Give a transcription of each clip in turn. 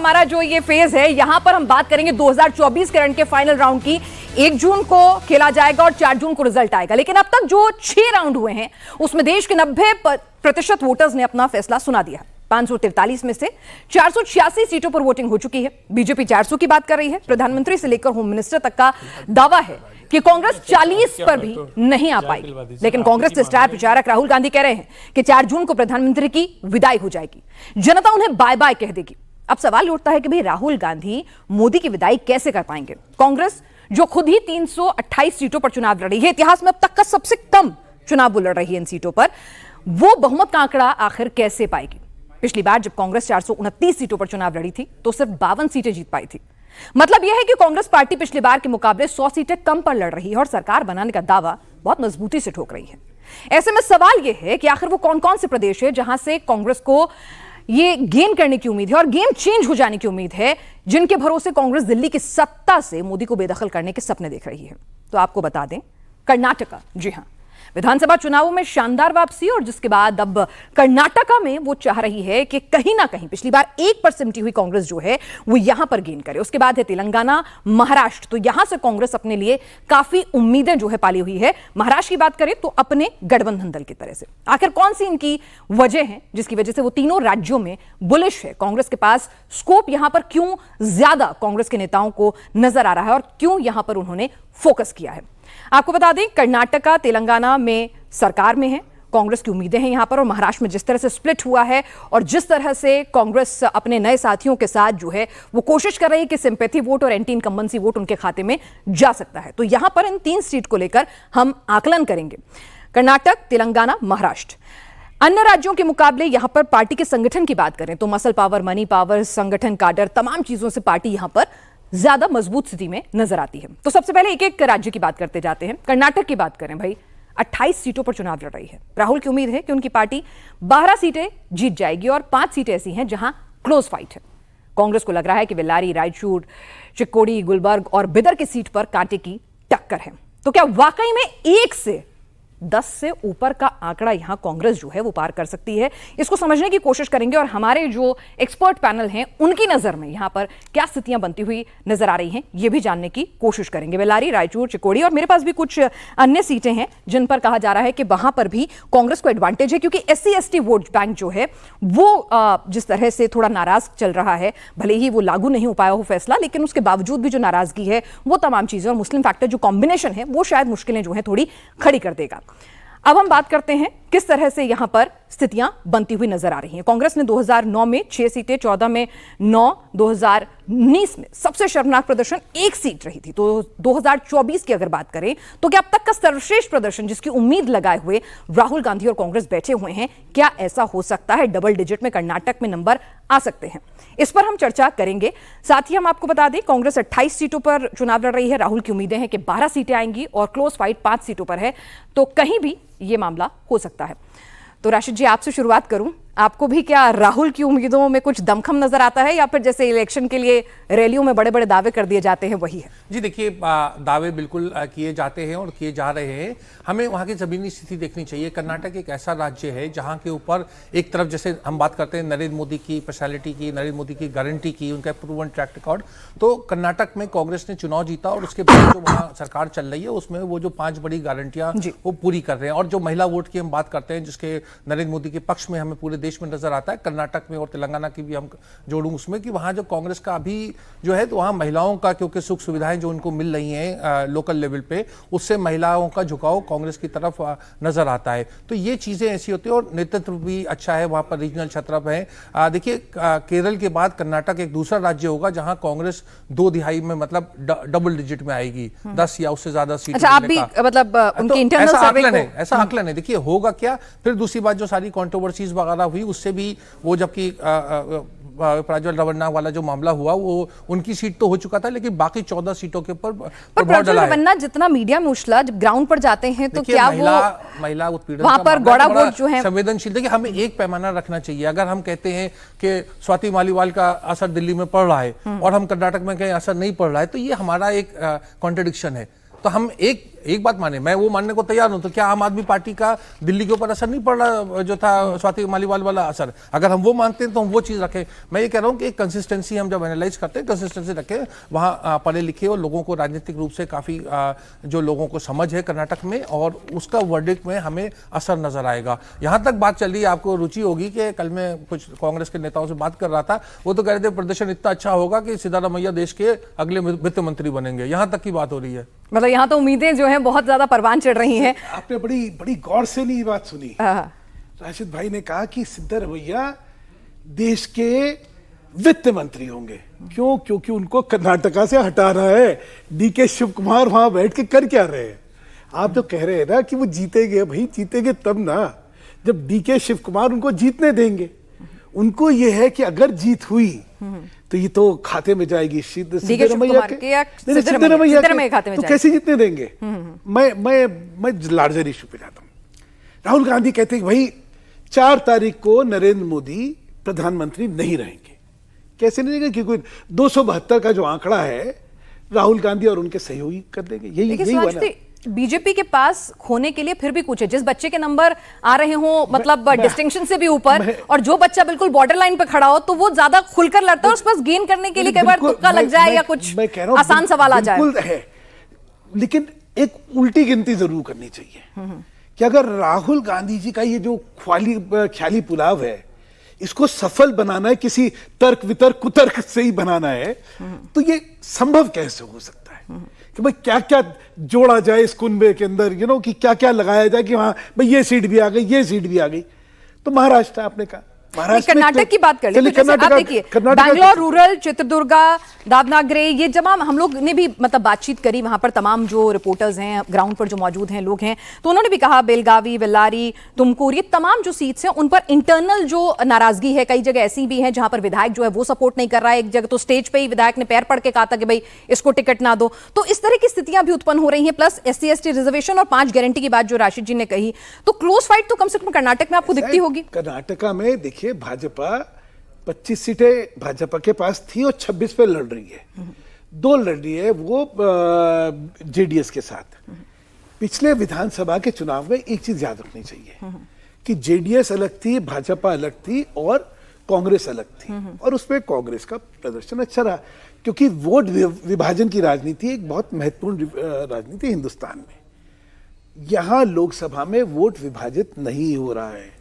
हमारा जो ये फेज है, यहां पर हम बात करेंगे 2024 के रन के फाइनल राउंड की। 1 जून को खेला जाएगा और 4 जून को रिजल्ट आएगा। लेकिन अब तक जो 6 राउंड हुए हैं उसमें देश के 90% वोटर्स ने अपना फैसला सुना दिया है। 543 में से 486 सीटों पर वोटिंग हो चुकी है। बीजेपी 400 की बात कर रही है। प्रधानमंत्री से लेकर होम मिनिस्टर तक का दावा है कि कांग्रेस 40 पर भी नहीं आ पाएगी। लेकिन कांग्रेस के स्टार प्रचारक राहुल गांधी कह रहे हैं कि 4 जून को प्रधानमंत्री की विदाई हो जाएगी, जनता उन्हें बाय बाय कह देगी। अब सवाल उठता है कि भाई राहुल गांधी मोदी की विदाई कैसे कर पाएंगे? कांग्रेस जो खुद ही 328 सीटों पर चुनाव लड़ रही है, इतिहास में अब तक का सबसे कम चुनाव वो लड़ रही है इन सीटों पर, वो बहुमत का आंकड़ा आखिर कैसे पाएगी? पिछली बार जब कांग्रेस 429 सीटों पर चुनाव लड़ी थी तो सिर्फ 52 सीटें जीत पाई थी। मतलब यह है कि कांग्रेस पार्टी पिछली बार के मुकाबले 100 सीटें कम पर लड़ रही है और सरकार बनाने का दावा बहुत मजबूती से ठोक रही है। ऐसे में सवाल यह है कि आखिर वो कौन कौन से प्रदेश है जहां से कांग्रेस को ये गेन करने की उम्मीद है और गेम चेंज हो जाने की उम्मीद है, जिनके भरोसे कांग्रेस दिल्ली की सत्ता से मोदी को बेदखल करने के सपने देख रही है। तो आपको बता दें, कर्नाटका, जी हां, विधानसभा चुनावों में शानदार वापसी और जिसके बाद अब कर्नाटका में वो चाह रही है कि कहीं ना कहीं पिछली बार 1 पर सिमटी हुई कांग्रेस जो है वो यहां पर गेन करे। उसके बाद है तेलंगाना, महाराष्ट्र। तो यहां से कांग्रेस अपने लिए काफी उम्मीदें जो है पाली हुई है। महाराष्ट्र की बात करें तो अपने गठबंधन दल की तरह से। आखिर कौन सी इनकी वजह है जिसकी वजह से वो तीनों राज्यों में बुलिश है? कांग्रेस के पास स्कोप यहां पर क्यों ज्यादा कांग्रेस के नेताओं को नजर आ रहा है और क्यों यहां पर उन्होंने फोकस किया है? आपको बता दें, कर्नाटका, तेलंगाना में सरकार में है, कांग्रेस की उम्मीदें हैं यहां पर। और महाराष्ट्र में जिस तरह से स्प्लिट हुआ है और जिस तरह से कांग्रेस अपने नए साथियों के साथ जो है वो कोशिश कर रही है कि सिंपैथी वोट और एंटी इनकम्बेंसी वोट उनके खाते में जा सकता है। तो यहां पर इन 3 सीट को लेकर हम आकलन करेंगे, कर्नाटक, तेलंगाना, महाराष्ट्र। अन्य राज्यों के मुकाबले यहां पर पार्टी के संगठन की बात करें तो मसल पावर, मनी पावर, संगठन, काडर, तमाम चीजों से पार्टी यहां पर ज्यादा मजबूत स्थिति में नजर आती है। तो सबसे पहले एक एक राज्य की बात करते जाते हैं। कर्नाटक की बात करें, भाई 28 सीटों पर चुनाव लड़ रही है। राहुल की उम्मीद है कि उनकी पार्टी 12 सीटें जीत जाएगी और 5 सीटें ऐसी हैं जहां क्लोज फाइट है। कांग्रेस को लग रहा है कि बेल्लारी, रायचूर, चिक्कोडी, गुलबर्ग और बिदर की सीट पर कांटे की टक्कर है। तो क्या वाकई में 1 से 10 से ऊपर का आंकड़ा यहां कांग्रेस जो है वो पार कर सकती है? इसको समझने की कोशिश करेंगे और हमारे जो एक्सपर्ट पैनल हैं उनकी नजर में यहां पर क्या स्थितियां बनती हुई नजर आ रही हैं ये भी जानने की कोशिश करेंगे। बेल्लारी, रायचूर, चिक्कोडी और मेरे पास भी कुछ अन्य सीटें हैं जिन पर कहा जा रहा है कि वहां पर भी कांग्रेस को एडवांटेज है, क्योंकि SC/ST वोट बैंक जो है वो जिस तरह से थोड़ा नाराज चल रहा है, भले ही वो लागू नहीं हो पाया हो फैसला, लेकिन उसके बावजूद भी जो नाराजगी है वो तमाम चीजें और मुस्लिम फैक्टर जो कॉम्बिनेशन है वो शायद मुश्किलें जो है थोड़ी खड़ी कर देगा। अब हम बात करते हैं किस तरह से यहां पर स्थितियां बनती हुई नजर आ रही हैं। कांग्रेस ने 2009 में 6 सीटें, 14 में 9, 2019 में सबसे शर्मनाक प्रदर्शन 1 सीट रही थी। तो 2024 की अगर बात करें तो क्या अब तक का सर्वश्रेष्ठ प्रदर्शन जिसकी उम्मीद लगाए हुए राहुल गांधी और कांग्रेस बैठे हुए हैं, क्या ऐसा हो सकता है? डबल डिजिट में कर्नाटक में नंबर आ सकते हैं, इस पर हम चर्चा करेंगे। साथ ही हम आपको बता दें, कांग्रेस 28 सीटों पर चुनाव लड़ रही है। राहुल की उम्मीदें हैं कि 12 सीटें आएंगी और क्लोज फाइट 5 सीटों पर है। तो कहीं भी यह मामला हो सकता है। तो राशिद जी, आपसे शुरुआत करूं, आपको भी क्या राहुल की उम्मीदों में कुछ दमखम नजर आता है या फिर जैसे इलेक्शन के लिए रैलियों में बड़े बड़े दावे कर दिए जाते हैं वही है? जी देखिए, दावे बिल्कुल किए जाते हैं और किए जा रहे हैं। हमें वहाँ की जमीनी स्थिति देखनी चाहिए। कर्नाटक एक ऐसा राज्य है जहाँ के ऊपर एक तरफ जैसे हम बात करते हैं नरेंद्र मोदी की पर्सनैलिटी की, नरेंद्र मोदी की गारंटी की, उनका प्रूवन ट्रैक रिकॉर्ड। तो कर्नाटक में कांग्रेस ने चुनाव जीता और उसके बाद जो वहाँ सरकार चल रही है उसमें वो जो 5 बड़ी गारंटियाँ वो पूरी कर रहे हैं। और जो महिला वोट की हम बात करते हैं जिसके नरेंद्र मोदी के पक्ष में हमें पूरे देश में नजर आता है, कर्नाटक में और तेलंगाना की भी हम जोड़ूं उसमें कि वहां जो कांग्रेस का अभी जो है तो वहां महिलाओं का क्योंकि सुख सुविधाएं जो उनको मिल रही हैं लोकल लेवल पे, उससे महिलाओं का झुकाव कांग्रेस की तरफ नजर आता है। तो ये चीजें ऐसी होती है और नेतृत्व भी अच्छा है, वहां पर रीजनल छत्रप है। देखिए, केरल के बाद कर्नाटक एक दूसरा राज्य होगा जहां कांग्रेस 2 तिहाई में मतलब डबल डिजिट में आएगी, 10 या उससे ज्यादा सीट। अच्छा, आप भी मतलब उनके इंटरनल सर्वे को ऐसा आकलन है। देखिए होगा क्या, फिर दूसरी बात जो सारी कंट्रोवर्सीज वगैरह हुई उससे भी वो जबकि प्रज्वल रवन्ना वाला जो मामला हुआ वो उनकी सीट तो हो चुका था, लेकिन बाकी 14 सीटों के ऊपर प्रभाव डला है। रवन्ना जितना मीडिया में उछला, जब ग्राउंड पर जाते हैं तो क्या महिला उत्पीड़न वहां पर गौड़ा वोट जो है संवेदनशील। देखिए, हमें एक पैमाना रखना चाहिए। अगर हम कहते हैं कि स्वाति मालीवाल का असर दिल्ली में पड़ रहा है और हम कर्नाटक में कहीं असर नहीं पड़ रहा है, तो ये हमारा एक कॉन्ट्रडिक्शन है। तो हम एक एक बात माने, मैं वो मानने को तैयार हूं, तो क्या आम आदमी पार्टी का दिल्ली के ऊपर असर नहीं पड़ रहा जो था स्वाति मालीवाल वाला असर? अगर हम वो मानते हैं तो हम वो चीज रखें। मैं ये कह रहा हूं कि कंसिस्टेंसी हम जब एनालाइज करते हैं, कंसिस्टेंसी रखें, वहां पढ़े लिखे और लोगों को राजनीतिक रूप से काफी जो लोगों को समझ है कर्नाटक में, और उसका वर्डिक्ट में हमें असर नजर आएगा। यहां तक बात चल रही है, आपको रुचि होगी कि कल मैं कुछ कांग्रेस के नेताओं से बात कर रहा था, वो तो कह रहे थे प्रदर्शन इतना अच्छा होगा कि सिद्धारमैया देश के अगले वित्त मंत्री बनेंगे। यहां तक की बात हो रही है। मतलब यहाँ तो उम्मीदें जो हैं बहुत ज्यादा परवान चढ़ रही हैं। आपने बड़ी बड़ी गौर से नहीं बात सुनी। राशिद भाई ने कहा कि सिद्धारमैया देश के वित्त मंत्री होंगे। क्यों? क्योंकि उनको कर्नाटका से हटाना है। डीके शिव कुमार वहां बैठ के कर क्या रहे हैं? आप जो कह रहे हैं ना कि वो जीतेंगे, भाई जीतेंगे तब ना जब डीके शिव कुमार उनको जीतने देंगे। उनको ये है कि अगर जीत हुई तो ये तो खाते में जाएगी सिद्धरमैया के, तो कैसे जीतने देंगे? मैं लार्जर इशू पे जाता हूँ। राहुल गांधी कहते हैं भाई 4 तारीख को नरेंद्र मोदी प्रधानमंत्री नहीं रहेंगे। कैसे नहीं रहेंगे? क्योंकि 272 का जो आंकड़ा है राहुल गांधी और उनके सहयोगी कर देंगे। यही हुआ ना। बीजेपी के पास खोने के लिए फिर भी कुछ है। जिस बच्चे के नंबर आ रहे हो मतलब डिस्टिंक्शन से भी ऊपर, और जो बच्चा बिल्कुल बॉर्डर लाइन पे खड़ा हो, तो वो ज्यादा खुलकर लड़ता है। उस पर गेन करने के लिए कई बार तुक्का लग जाए या कुछ आसान सवाल आ जाए। लेकिन एक उल्टी गिनती जरूर करनी चाहिए कि अगर राहुल गांधी जी का ये जो ख्याली पुलाव है, इसको सफल बनाना है, किसी तर्क वितर्क कुतर्क से ही बनाना है, तो ये संभव कैसे हो सकता है कि भाई क्या क्या जोड़ा जाए इस कुनबे के अंदर, कि क्या क्या लगाया जाए कि हाँ भाई ये सीट भी आ गई, ये सीट भी आ गई। तो महाराष्ट्र आपने कहा, कर्नाटक की बात कर लेते हैं। आप देखिए, बैंगलोर रूरल, चित्रदुर्गा, दावनागरे, ये जमाम हम लोग ने भी मतलब बातचीत करी वहां पर। तमाम जो रिपोर्टर्स हैं ग्राउंड पर जो मौजूद हैं लोग हैं, तो उन्होंने भी कहा बेलगावी, बेल्लारी, तुमकुर, ये तमाम जो सीट्स हैं उन पर इंटरनल जो नाराजगी है। कई जगह ऐसी भी है जहां पर विधायक जो है वो सपोर्ट नहीं कर रहा है। एक जगह तो स्टेज पे ही विधायक ने पैर पड़ के कहा था कि भाई इसको टिकट ना दो। तो इस तरह की स्थितियां भी उत्पन्न हो रही हैं। प्लस SC/ST रिजर्वेशन और 5 गारंटी की बात जो राशिद जी ने कही, तो क्लोज फाइट तो कम से कम कर्नाटक में आपको दिखती होगी। कर्नाटका में देखिए, भाजपा 25 सीटें भाजपा के पास थी और 26 पे लड़ रही है। 2 लड़ रही है वो JDS के साथ। पिछले विधानसभा के चुनाव में एक चीज याद रखनी चाहिए कि JDS अलग थी, भाजपा अलग थी और कांग्रेस अलग थी, और उसमें कांग्रेस का प्रदर्शन अच्छा रहा, क्योंकि वोट विभाजन की राजनीति एक बहुत महत्वपूर्ण राजनीति हिंदुस्तान में। यहां लोकसभा में वोट विभाजित नहीं हो रहा है।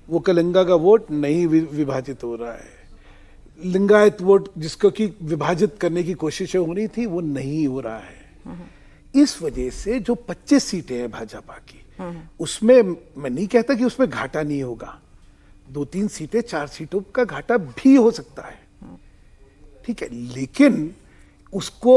वो कलिंगा का वोट नहीं विभाजित हो रहा है। लिंगायत वोट जिसको कि विभाजित करने की कोशिशें हो रही थी, वो नहीं हो रहा है। इस वजह से जो 25 सीटें हैं भाजपा की, उसमें मैं नहीं कहता कि उसमें घाटा नहीं होगा। 2-3 सीटें, 4 सीटों का घाटा भी हो सकता है, ठीक है, लेकिन उसको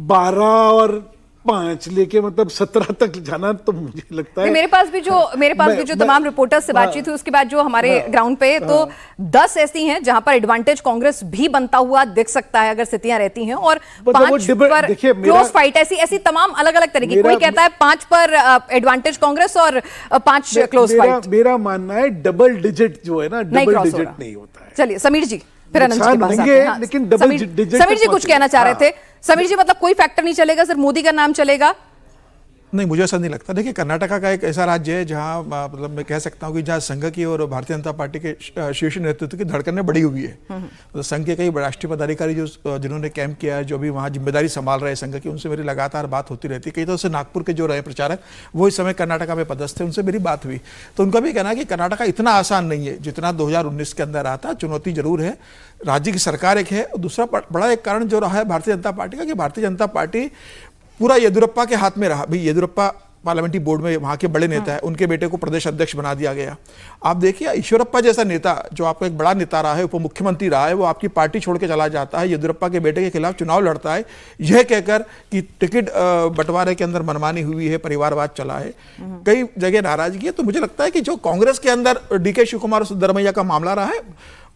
12 और 5 लेके मतलब 17 तक जाना तो मुझे लगता है। मेरे पास भी जो तमाम रिपोर्टर्स से बातचीत हुई उसके बाद जो हमारे ग्राउंड पे, तो 10 ऐसी हैं जहां पर एडवांटेज कांग्रेस भी बनता हुआ दिख सकता है अगर स्थितियां रहती हैं, और 5 पर क्लोज फाइट, ऐसी तमाम अलग अलग तरह की। कोई कहता है 5 पर एडवांटेज कांग्रेस और 5 क्लोज फाइट। मेरा मानना है डबल डिजिट जो है ना, डबल डिजिट नहीं होता है। चलिए समीर जी, फिर अनंत जी के पास आते हैं। लेकिन डबल डिजिट, समीर जी कुछ कहना चाह रहे थे। समीर जी, मतलब कोई फैक्टर नहीं चलेगा, सिर्फ मोदी का नाम चलेगा? नहीं, मुझे ऐसा नहीं लगता। देखिए, कर्नाटका का एक ऐसा राज्य है जहां मतलब मैं कह सकता हूं कि जहां संघ की और भारतीय जनता पार्टी के शीर्ष नेतृत्व की धड़कनें बढ़ी हुई है। तो संघ के कई राष्ट्रीय पदाधिकारी जिन्होंने कैंप किया है, जो भी वहां जिम्मेदारी संभाल रहे हैं संघ की, उनसे मेरी लगातार बात होती रहती है। कई तरह से नागपुर के जो रहे प्रचारक, वो इस समय कर्नाटका में पदस्थ थे, उनसे मेरी बात हुई, तो उनका भी कहना है कि कर्नाटका इतना आसान नहीं है जितना 2019 के अंदर आता। चुनौती जरूर है, राज्य की सरकार एक है। दूसरा बड़ा एक कारण जो रहा है भारतीय जनता पार्टी का, कि भारतीय जनता पार्टी पूरा येदियुरप्पा के हाथ में रहा। भाई येदियुरप्पा पार्लियामेंट्री बोर्ड में वहां के बड़े नेता है, उनके बेटे को प्रदेश अध्यक्ष बना दिया गया। आप देखिए, ईश्वरप्पा जैसा नेता जो आपका एक बड़ा नेता रहा है, उप मुख्यमंत्री रहा है, वो आपकी पार्टी छोड़ के चला जाता है, येदियुरप्पा के बेटे के खिलाफ चुनाव लड़ता है, यह कहकर कि टिकट बंटवारे के अंदर मनमानी हुई है, परिवारवाद चला है, कई जगह नाराजगी है। तो मुझे लगता है कि जो कांग्रेस के अंदर DK शिव कुमार और सिद्धरमैया का मामला रहा है,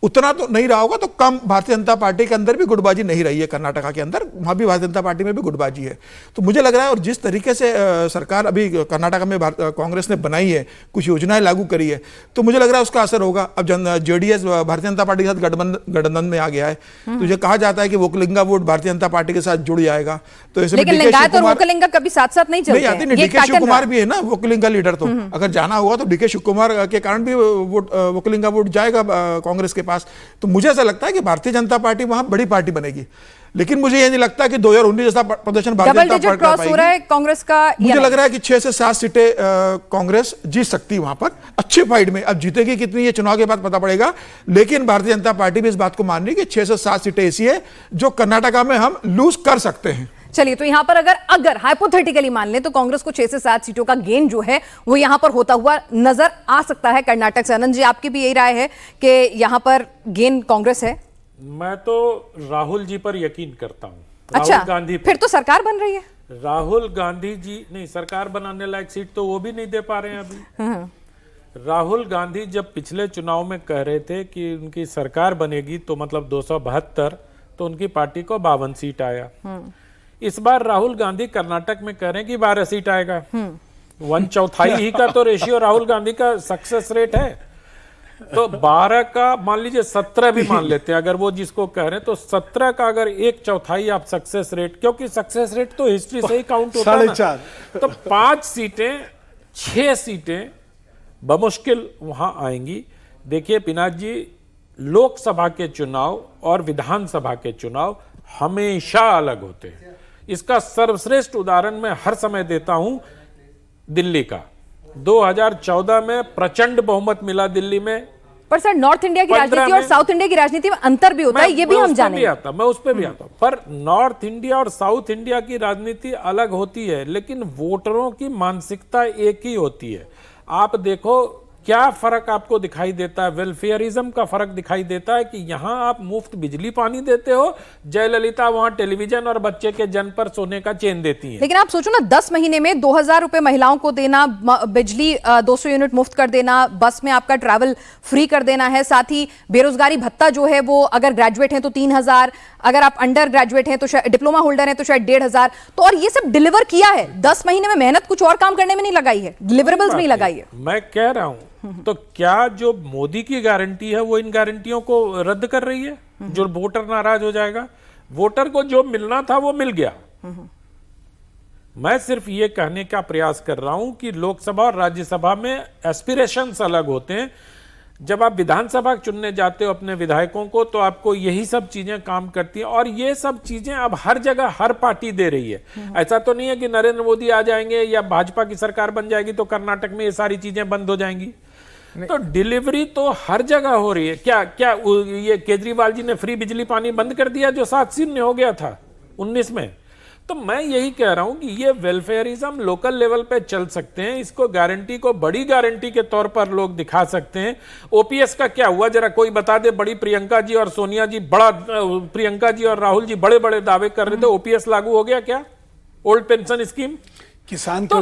उतना तो नहीं रहा होगा, तो कम भारतीय जनता पार्टी के अंदर भी गुटबाजी नहीं रही है कर्नाटका के अंदर, वहां भी भारतीय जनता पार्टी में भी गुटबाजी है। तो मुझे लग रहा है, और जिस तरीके से सरकार अभी कर्नाटका में कांग्रेस ने बनाई है, कुछ योजनाएं लागू करी है, तो मुझे लग रहा है उसका असर होगा। अब जेडीएस भारतीय जनता पार्टी के साथ गठबंधन में आ गया है, तो ये कहा जाता है कि वोकलिंगा वोट भारतीय जनता पार्टी के साथ जुड़ जाएगा। तो ऐसे लेकिन लिंगायत और वोकलिंगा कभी साथ साथ नहीं चलते आते। डीके शिव कुमार भी है ना वोकलिंगा लीडर, तो अगर जाना हुआ तो डीके शिव कुमार के कारण भी वोकलिंगा वोट जाएगा कांग्रेस के पास। तो मुझे ऐसा लगता है कि भारतीय जनता पार्टी वहां बड़ी पार्टी बनेगी, लेकिन मुझे ये नहीं लगता कि 2019 जैसा प्रदर्शन भारतीय जनता पार्टी क्रॉस हो रहा है कांग्रेस का। मुझे लग रहा है कि 6 से 7 सीटें कांग्रेस जीत सकती है वहां पर अच्छी फाइट में। अब जीतेगी कितनी ये चुनाव के बाद पता पड़ेगा, लेकिन भारतीय जनता पार्टी भी इस बात को मान रही है कि 6 से 7 सीटें ऐसी है जो कर्नाटका में हम लूज कर सकते हैं। चलिए, तो यहां पर अगर हाइपोथेटिकली मान लें तो कांग्रेस को 6 से 7 सीटों का गेन जो है वो यहां पर होता हुआ नजर आ सकता है कर्नाटक से। आनंद जी, आपकी भी यही राय है कि यहां पर गेन कांग्रेस है? मैं तो राहुल जी पर यकीन करता हूं। अच्छा, राहुल गांधी फिर तो सरकार बन रही है। राहुल गांधी जी नहीं, सरकार बनाने लायक सीट तो वो भी नहीं दे पा रहे हैं अभी। राहुल गांधी जब पिछले चुनाव में कह रहे थे कि उनकी सरकार बनेगी तो मतलब 272, तो उनकी पार्टी को 52 सीट आया। इस बार राहुल गांधी कर्नाटक में कह रहे हैं कि 12 सीट आएगा। 1/4 ही का तो रेशियो राहुल गांधी का सक्सेस रेट है। तो 12 का मान लीजिए 17 भी मान लेते हैं, अगर वो जिसको कह रहे हैं तो 17 का अगर 1/4 आप सक्सेस रेट, क्योंकि सक्सेस रेट तो हिस्ट्री से ही काउंट होता है ना, तो 5 सीटें 6 सीटें बमुश्किल वहां आएंगी। देखिए पिनाक जी, लोकसभा के चुनाव और विधानसभा के चुनाव हमेशा अलग होते हैं। इसका सर्वश्रेष्ठ उदाहरण मैं हर समय देता हूं दिल्ली का। 2014 में प्रचंड बहुमत मिला दिल्ली में, पर सर नॉर्थ इंडिया की राजनीति और साउथ इंडिया की राजनीति में अंतर भी होता है, ये भी हम जानेंगे। मैं उस पर भी आता हूं, पर नॉर्थ इंडिया और साउथ इंडिया की राजनीति अलग होती है, लेकिन वोटरों की मानसिकता एक ही होती है। आप देखो क्या फर्क आपको दिखाई देता है, वेलफेयरिज्म का फर्क दिखाई देता है कि यहां आप मुफ्त बिजली पानी देते हो, जयललिता वहां टेलीविजन और बच्चे के जन्म पर सोने का चेन देती है। लेकिन आप सोचो ना, 10 महीने में 2000 रुपए महिलाओं को देना, बिजली 200 यूनिट मुफ्त कर देना, बस में आपका ट्रैवल फ्री कर देना है, साथ ही बेरोजगारी भत्ता जो है वो अगर ग्रेजुएट हैं तो 3000, अगर आप अंडर ग्रेजुएट हैं तो शायद डिप्लोमा होल्डर हैं तो शायद 1500। तो और ये सब डिलीवर किया है 10 महीने में। मेहनत कुछ और काम करने में नहीं लगाई है, डिलीवरेबल्स में ही लगाई है। मैं कह रहा हूं, तो क्या जो मोदी की गारंटी है वो इन गारंटियों को रद्द कर रही है? जो वोटर नाराज हो जाएगा, वोटर को जो मिलना था वो मिल गया। मैं सिर्फ ये कहने का प्रयास कर रहा हूं कि लोकसभा और राज्यसभा में एस्पिरेशंस अलग होते हैं। जब आप विधानसभा चुनने जाते हो अपने विधायकों को, तो आपको यही सब चीजें काम करती हैं, और ये सब चीजें अब हर जगह हर पार्टी दे रही है। ऐसा तो नहीं है कि नरेंद्र मोदी आ जाएंगे या भाजपा की सरकार बन जाएगी तो कर्नाटक में ये सारी चीजें बंद हो जाएंगी। तो डिलीवरी तो हर जगह हो रही है। क्या क्या ये केजरीवाल जी ने फ्री बिजली पानी बंद कर दिया जो 7 हो गया था 19 में? तो मैं यही कह रहा हूं कि ये वेलफेयरिज्म लोकल लेवल पे चल सकते हैं, इसको गारंटी को बड़ी गारंटी के तौर पर लोग दिखा सकते हैं। ओपीएस का क्या हुआ जरा कोई बता दे। बड़ी प्रियंका जी और सोनिया जी, प्रियंका जी और राहुल जी बड़े बड़े दावे कर रहे थे, ओपीएस लागू हो गया क्या? ओल्ड पेंशन स्कीम, किसान तो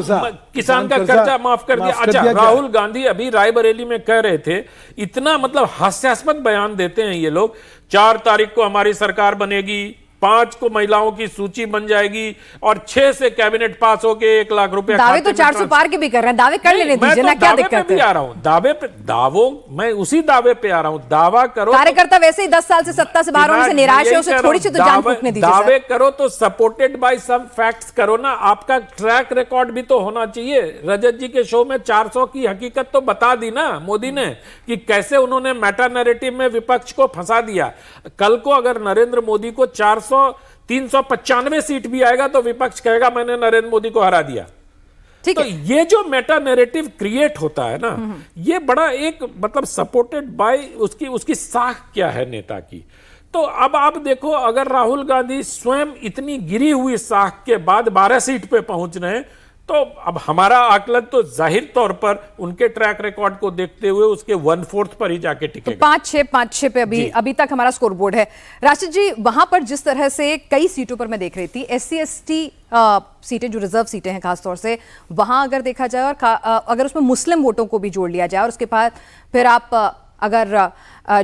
किसान का कर्जा माफ कर दिया। अच्छा, राहुल गांधी अभी रायबरेली में कह रहे थे, इतना मतलब हास्यास्पद बयान देते हैं ये लोग, 4 तारीख को हमारी सरकार बनेगी, 5 को महिलाओं की सूची बन जाएगी और 6 से कैबिनेट पास होके 1 लाख रुपए। दावे तो 400 पार के भी कर रहे हैं, दावे कर लेने दीजिए ना, क्या दिक्कत है? भी आ रहा हूं दावे पे, मैं उसी दावे पे आ रहा हूं। दावा करो, कार्यकर्ता वैसे ही 10 साल से सत्ता से बाहर होने से निराश है, उसे थोड़ी सी तो जान फूंकने दीजिए। दावे करो तो सपोर्टेड बाय सम फैक्ट्स करो ना। आपका ट्रैक रिकॉर्ड भी तो होना चाहिए। रजत जी के शो में 400 की हकीकत तो बता दी ना मोदी ने, कि कैसे उन्होंने मेटा नैरेटिव में विपक्ष को फंसा दिया। कल को अगर नरेंद्र मोदी को 395 सीट भी आएगा तो विपक्ष कहेगा मैंने नरेंद्र मोदी को हरा दिया। तो ये जो मेटा नैरेटिव क्रिएट होता है ना, ये बड़ा एक मतलब सपोर्टेड बाय उसकी साख क्या है नेता की। तो अब आप देखो, अगर राहुल गांधी स्वयं इतनी गिरी हुई साख के बाद 12 सीट पे पहुंच रहे हैं, तो अब हमारा आकलन तो जाहिर तौर पर उनके ट्रैक रिकॉर्ड को देखते हुए उसके 1/4 पर ही जाके टिकेगा। तो 5-6 पे अभी तक हमारा स्कोर बोर्ड है। राशिद जी, वहां पर जिस तरह से कई सीटों पर मैं देख रही थी, SC/ST सीटें जो रिजर्व सीटें हैं खासतौर से, वहां अगर देखा जाए और अगर उसमें मुस्लिम वोटों को भी जोड़ लिया जाए और उसके बाद फिर आप अगर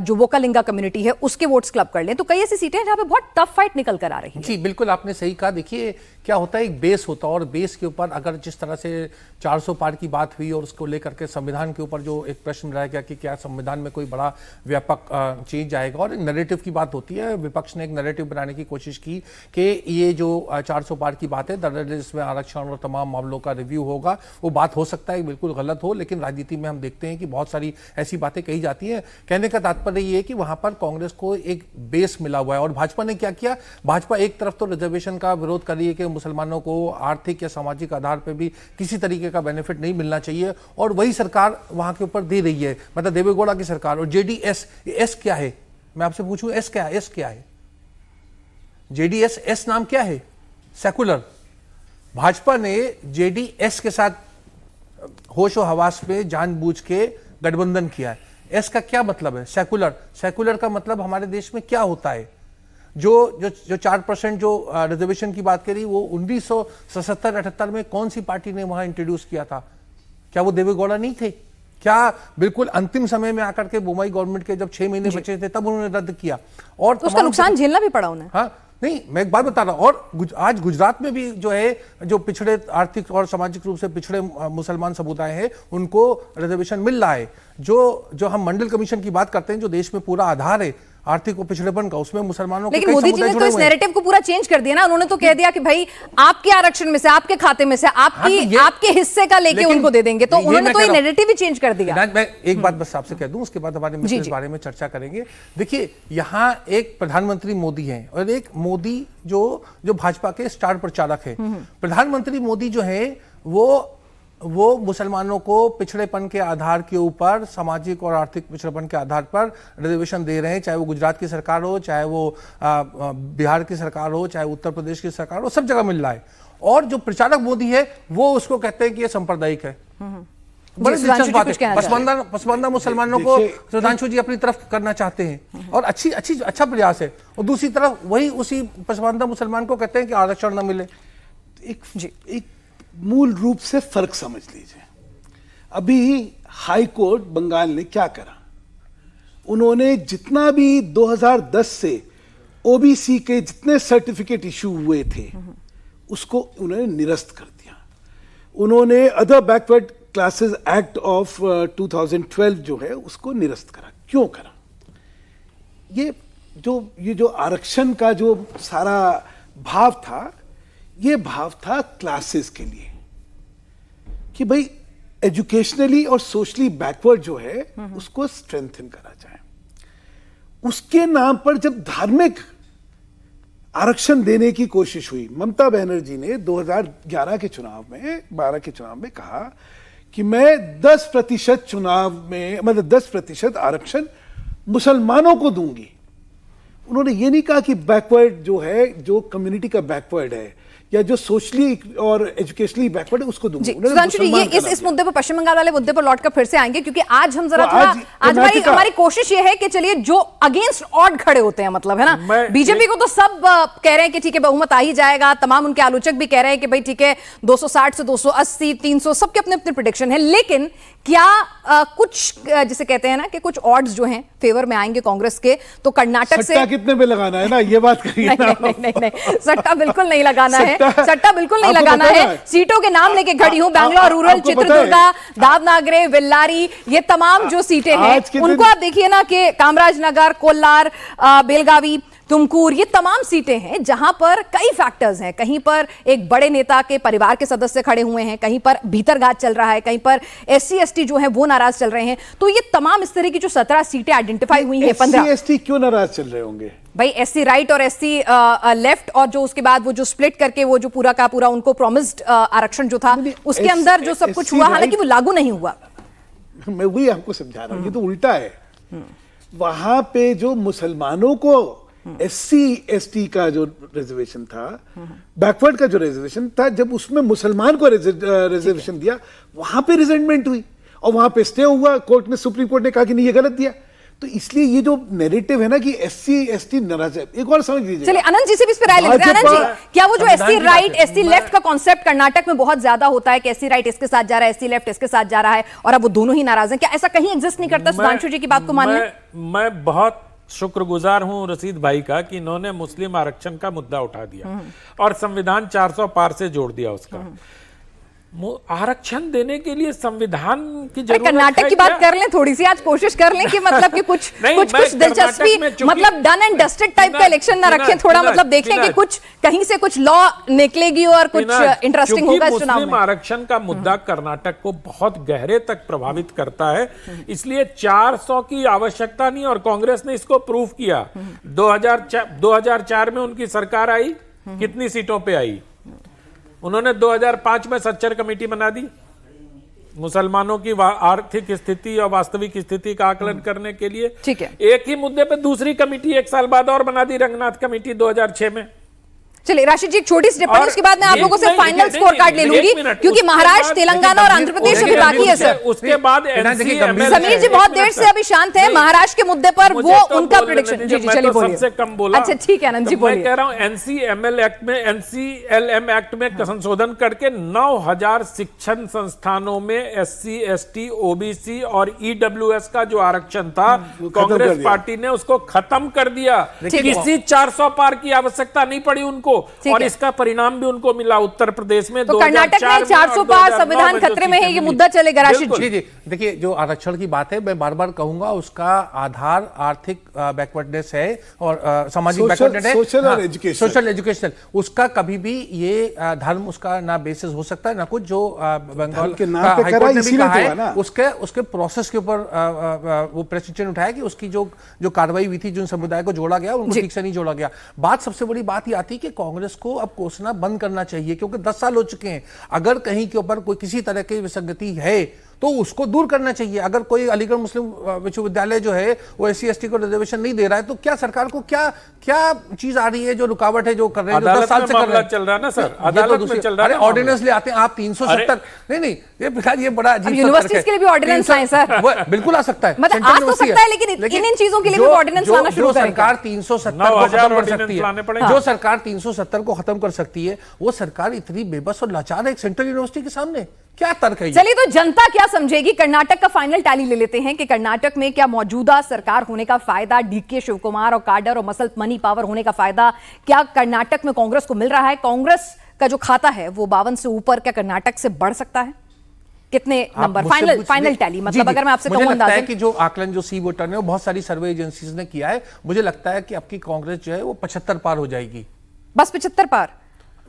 जो वोकालिंगा कम्युनिटी है उसके वोट्स क्लब कर लें, तो कई ऐसी सीटें हैं जहां पे बहुत टफ फाइट निकल कर आ रही है। जी बिल्कुल, आपने सही कहा। देखिए क्या होता है, एक बेस होता है और बेस के ऊपर अगर जिस तरह से 400 पार की बात हुई और उसको लेकर के संविधान के ऊपर जो एक प्रश्न रह गया कि क्या संविधान में कोई बड़ा व्यापक चेंज आएगा, और नैरेटिव की बात होती है। विपक्ष ने एक नैरेटिव बनाने की कोशिश की कि ये जो 400 पार की बात है, दरअसल इसमें आरक्षण और तमाम मामलों का रिव्यू होगा। वो बात हो सकता है बिल्कुल गलत हो, लेकिन राजनीति में हम देखते हैं कि बहुत सारी ऐसी बातें कही जाती हैं। कहने का तात्पर्य ये है कि वहां पर कांग्रेस को एक बेस मिला हुआ है। और भाजपा ने क्या किया, भाजपा एक तरफ तो रिजर्वेशन का विरोध कर रही है कि मुसलमानों को आर्थिक या सामाजिक आधार पर भी किसी तरीके का बेनिफिट नहीं मिलना चाहिए, और वही सरकार वहां के ऊपर दे रही है, मतलब देवेगौड़ा की सरकार। और जेडीएस, एस क्या है, मैं आपसे पूछूं, एस क्या है? एस क्या है? जेडीएस, एस नाम क्या है? सेकुलर। भाजपा ने जेडीएस के साथ होश और हवास में जानबूझ के गठबंधन किया है। एस का क्या मतलब है? सेकुलर। सेकुलर का मतलब हमारे देश में क्या होता है? जो 4% जो रिजर्वेशन की बात करी, वो 1977-78 में कौन सी पार्टी ने वहां इंट्रोड्यूस किया था? क्या वो देवेगौड़ा नहीं थे? क्या बिल्कुल अंतिम समय में आकर के बोमाई गवर्नमेंट के जब 6 महीने बचे थे तब उन्होंने रद्द किया? और तो उसका नुकसान झेलना भी पड़ा उन्हें। हाँ नहीं, मैं एक बात बता रहा हूं। और आज गुजरात में भी जो है, जो पिछड़े आर्थिक और सामाजिक रूप से पिछड़े मुसलमान समुदाय हैं, उनको रिजर्वेशन मिल रहा है। जो हम मंडल कमीशन की बात करते हैं, जो देश में पूरा आधार है आर्थिक और पिछड़ेपन का, उसमें मुसलमानों के लेकिन कई मोदी जी समुदाय ने तो जुड़े इस हुए हैं। नैरेटिव को पूरा चेंज कर दिया ना। उन्होंने तो कह दिया कि भाई आपके आरक्षण में से, आपके खाते में से, आपके हिस्से का लेके उनको दे देंगे। तो उन्होंने तो ये नैरेटिव ही चेंज कर दिया। मैं एक बात बस आपसे कह दूं, उसके बाद हमारे मित्र इस बारे में चर्चा करेंगे। देखिए, यहाँ एक प्रधानमंत्री मोदी हैं और एक मोदी जो भाजपा के स्टार प्रचारक है। प्रधानमंत्री मोदी जो है वो मुसलमानों को पिछड़ेपन के आधार के ऊपर, सामाजिक और आर्थिक पिछड़ेपन के आधार पर रिजर्वेशन दे रहे हैं। चाहे वो गुजरात की सरकार हो, चाहे वो बिहार की सरकार हो, चाहे उत्तर प्रदेश की सरकार हो, सब जगह मिल रहा है। और जो प्रचारक मोदी है वो उसको कहते हैं कि ये सांप्रदायिक है। बड़ी दिलचस्प बात है। पसमानदा मुसलमानों को सुधांशु जी अपनी तरफ करना चाहते हैं और अच्छा प्रयास है, और दूसरी तरफ वही उसी पसमानदा मुसलमान को कहते हैं कि आरक्षण न मिले। एक मूल रूप से फर्क समझ लीजिए। अभी हाई कोर्ट बंगाल ने क्या करा, उन्होंने जितना भी 2010 से ओबीसी के जितने सर्टिफिकेट इशू हुए थे उसको उन्होंने निरस्त कर दिया। उन्होंने other backward classes act of 2012 जो है उसको निरस्त करा। क्यों करा? ये जो आरक्षण का जो सारा भाव था, ये भाव था क्लासेस के लिए कि भाई एजुकेशनली और सोशली बैकवर्ड जो है उसको स्ट्रेंथन करा जाए। उसके नाम पर जब धार्मिक आरक्षण देने की कोशिश हुई, ममता बनर्जी ने 2011 के चुनाव में, 12 के चुनाव में कहा कि मैं 10% चुनाव में, मतलब 10% आरक्षण मुसलमानों को दूंगी। उन्होंने ये नहीं कहा कि बैकवर्ड जो है, जो कम्युनिटी का बैकवर्ड है या जो सोशली और एजुकेशनली बैकवर्ड है उसको दूंगी। सुधांशु जी, ये इस मुद्दे पर, पश्चिम बंगाल वाले मुद्दे पर लौटकर फिर से आएंगे, क्योंकि आज हम जरा थोड़ा, आज हमारी कोशिश ये है कि चलिए जो अगेंस्ट ऑड खड़े होते हैं, मतलब है ना, बीजेपी को तो सब कह रहे हैं कि ठीक है बहुमत आ ही जाएगा, तमाम उनके आलोचक भी कह रहे हैं कि भाई ठीक है 260 से 280, 300, सबके अपने अपने प्रेडिक्शन है। लेकिन क्या कुछ जिसे कहते हैं ना कि कुछ ऑड्स जो हैं फेवर में आएंगे कांग्रेस के, तो कर्नाटक से कितने पे लगाना है ना, ये बात करिए। नहीं, सट्टा बिल्कुल नहीं लगाना है, सट्टा बिल्कुल नहीं लगाना है। सीटों के नाम लेके खड़ी हूं, बैंगलोर रूरल, चित्रदुर्गा, दावनागरे, वेल्लारी, ये तमाम जो सीटें हैं उनको आप देखिए ना कि कामराज नगर, कोल्लार, बेलगावी, तुमकुर, ये तमाम सीटें हैं जहां पर कई फैक्टर्स हैं। कहीं पर एक बड़े नेता के परिवार के सदस्य खड़े हुए हैं, कहीं पर भीतरघात चल रहा है, कहीं पर SC ST जो है वो नाराज चल रहे हैं। तो ये तमाम इस तरह की जो 17 सीटें आइडेंटिफाई हुई हैं, 15 SC क्यों नाराज चल रहे होंगे भाई? SC राइट और SC लेफ्ट, और जो उसके बाद वो जो स्प्लिट करके वो जो पूरा का पूरा उनको प्रॉमिस्ड आरक्षण जो था उसके अंदर जो सब कुछ हुआ, हालांकि वो लागू नहीं हुआ। मैं वही आपको समझा रहा हूं, ये तो उल्टा है। वहां पे जो मुसलमानों को SC ST का जो रिजर्वेशन था, बैकवर्ड का जो रिजर्वेशन था, जब उसमें मुसलमान को रिजर्वेशन दिया, वहां पे रिजेंटमेंट हुई और वहां पे स्टे हुआ। कोर्ट ने, सुप्रीम कोर्ट ने कहा कि नहीं, ये गलत दिया। तो इसलिए ये जो नैरेटिव है ना कि SC ST नाराज है, एक और समझ लीजिए। चलिए आनंद जी से भी इस पे राय लेते हैं। आनंद जी, क्या वो जो संविधान SC की राइट बात है। SC लेफ्ट का कॉन्सेप्ट कर्नाटक में बहुत ज्यादा होता है कि SC राइट इसके साथ जा रहा है, SC लेफ्ट इसके साथ जा रहा है, और अब वो दोनों ही नाराज हैं, क्या ऐसा कहीं एग्जिस्ट नहीं करता? सुधांशु जी की बात को मान लें। मैं बहुत शुक्रगुजार हूं रशीद भाई का कि इन्होंने मुस्लिम आरक्षण का मुद्दा उठा दिया और संविधान 400 पार से जोड़ दिया उसका। आरक्षण देने के लिए संविधान की जरूरत है। कर्नाटक की बात कर लें थोड़ी सी, आज कोशिश कर लें कि मतलब कि कुछ दिलचस्पी, मतलब डन एंड डस्टेड टाइप का इलेक्शन ना रखें, थोड़ा मतलब देखें कि कुछ कहीं से कुछ लॉ निकलेगी और कुछ इंटरेस्टिंग होगा इस चुनाव में। आरक्षण का मुद्दा कर्नाटक को बहुत गहरे तक प्रभावित करता है, इसलिए 400 की आवश्यकता नहीं, और कांग्रेस ने इसको प्रूव किया। 2004 में उनकी सरकार आई, कितनी सीटों पे आई? उन्होंने 2005 में सच्चर कमेटी बना दी मुसलमानों की आर्थिक स्थिति और वास्तविक स्थिति का आकलन करने के लिए। ठीक है। एक ही मुद्दे पे दूसरी कमेटी 1 साल बाद और बना दी, रंगनाथ कमेटी 2006 में। चलिए राशिद जी, एक छोटी सी टिप्पणी, उसके बाद मैं आप लोगों से फाइनल नहीं, स्कोर कार्ड ले लूंगी, क्योंकि महाराष्ट्र, तेलंगाना और आंध्र प्रदेश अभी बाकी है सर। उसके बाद समीर जी बहुत देर से अभी शांत है, महाराष्ट्र के मुद्दे पर वो उनका प्रेडिक्शन। जी चलिए बोलिए। सबसे कम बोला। अच्छा ठीक है आनंद जी बोलिए। मैं कह रहा हूं NCLM एक्ट में संशोधन करके 9000 शिक्षण संस्थानों में SC ST OBC और EWS का जो आरक्षण था, कांग्रेस पार्टी ने उसको खत्म कर दिया। किसी 400 पार की आवश्यकता नहीं पड़ी उनको, और इसका परिणाम भी उनको मिला उत्तर प्रदेश में। तो कर्नाटक में 400 पार संविधान खतरे में है, ये मुद्दा चलेगा राशिद जी? जी, देखिए जो आरक्षण की बात है, मैं बार बार कहूंगा उसका आधार आर्थिक बैकवर्डनेस है और सामाजिक बैकवर्डनेस है, सोशल और एजुकेशन, सोशल एजुकेशन। उसका कभी भी ये धर्म उसका ना बेसिस हो सकता है ना कुछ, जो बंगाल के नाम पे करा, ने भी इसीलिए कहा तो है है ना। उसके प्रोसेस के ऊपर वो प्रश्न उठाया कि उसकी जो कार्रवाई हुई थी, जिन समुदाय को जोड़ा गया उनको ठीक से नहीं जोड़ा गया। बात सबसे बड़ी बात ये आती है कि कांग्रेस को अब कोसना बंद करना चाहिए, क्योंकि 10 साल हो चुके हैं। अगर कहीं के ऊपर कोई किसी तरह की विसंगति है तो उसको दूर करना चाहिए। अगर कोई अलीगढ़ मुस्लिम विश्वविद्यालय जो है वो SC ST को रिजर्वेशन नहीं दे रहा है, तो क्या सरकार को क्या चीज आ रही है जो रुकावट है, जो कर रहे हैं, जो 10 साल से कर रहे हैं? चल रहा है ना सर, अदालत में चल रहा है। ऑर्डिनेंस ले आते हैं आप 370, नहीं ये बड़ा अजीब यूनिवर्सिटीज के लिए भी ऑर्डिनेंस आए सर, बिल्कुल आ सकता है, मतलब आ तो सकता है, लेकिन इन चीजों के लिए भी ऑर्डिनेंस लाना शुरू करें। सरकार 370 को खत्म कर सकती है, जो सरकार 370 को खत्म कर सकती है, वो सरकार इतनी बेबस और लाचार है एक सेंट्रल यूनिवर्सिटी के सामने, क्या तर्क है? चलिए तो जनता क्या समझेगी, कर्नाटक का फाइनल टैली ले लेते हैं कि कर्नाटक में क्या मौजूदा सरकार होने का फायदा, DK शिव कुमार और काडर और मसल मनी पावर होने का फायदा क्या कर्नाटक में कांग्रेस को मिल रहा है? कांग्रेस का जो खाता है वो 52 से ऊपर क्या कर्नाटक से बढ़ सकता है? कितने नंबर? फाइनल टैली मतलब अगर मैं आपसे कहूं अंदाज़ा कि जो आकलन जो सी वोटर ने, वो बहुत सारी सर्वे एजेंसीज ने किया है, मुझे लगता है कि आपकी कांग्रेस जो है वो 75 पार हो जाएगी। बस 75 पार?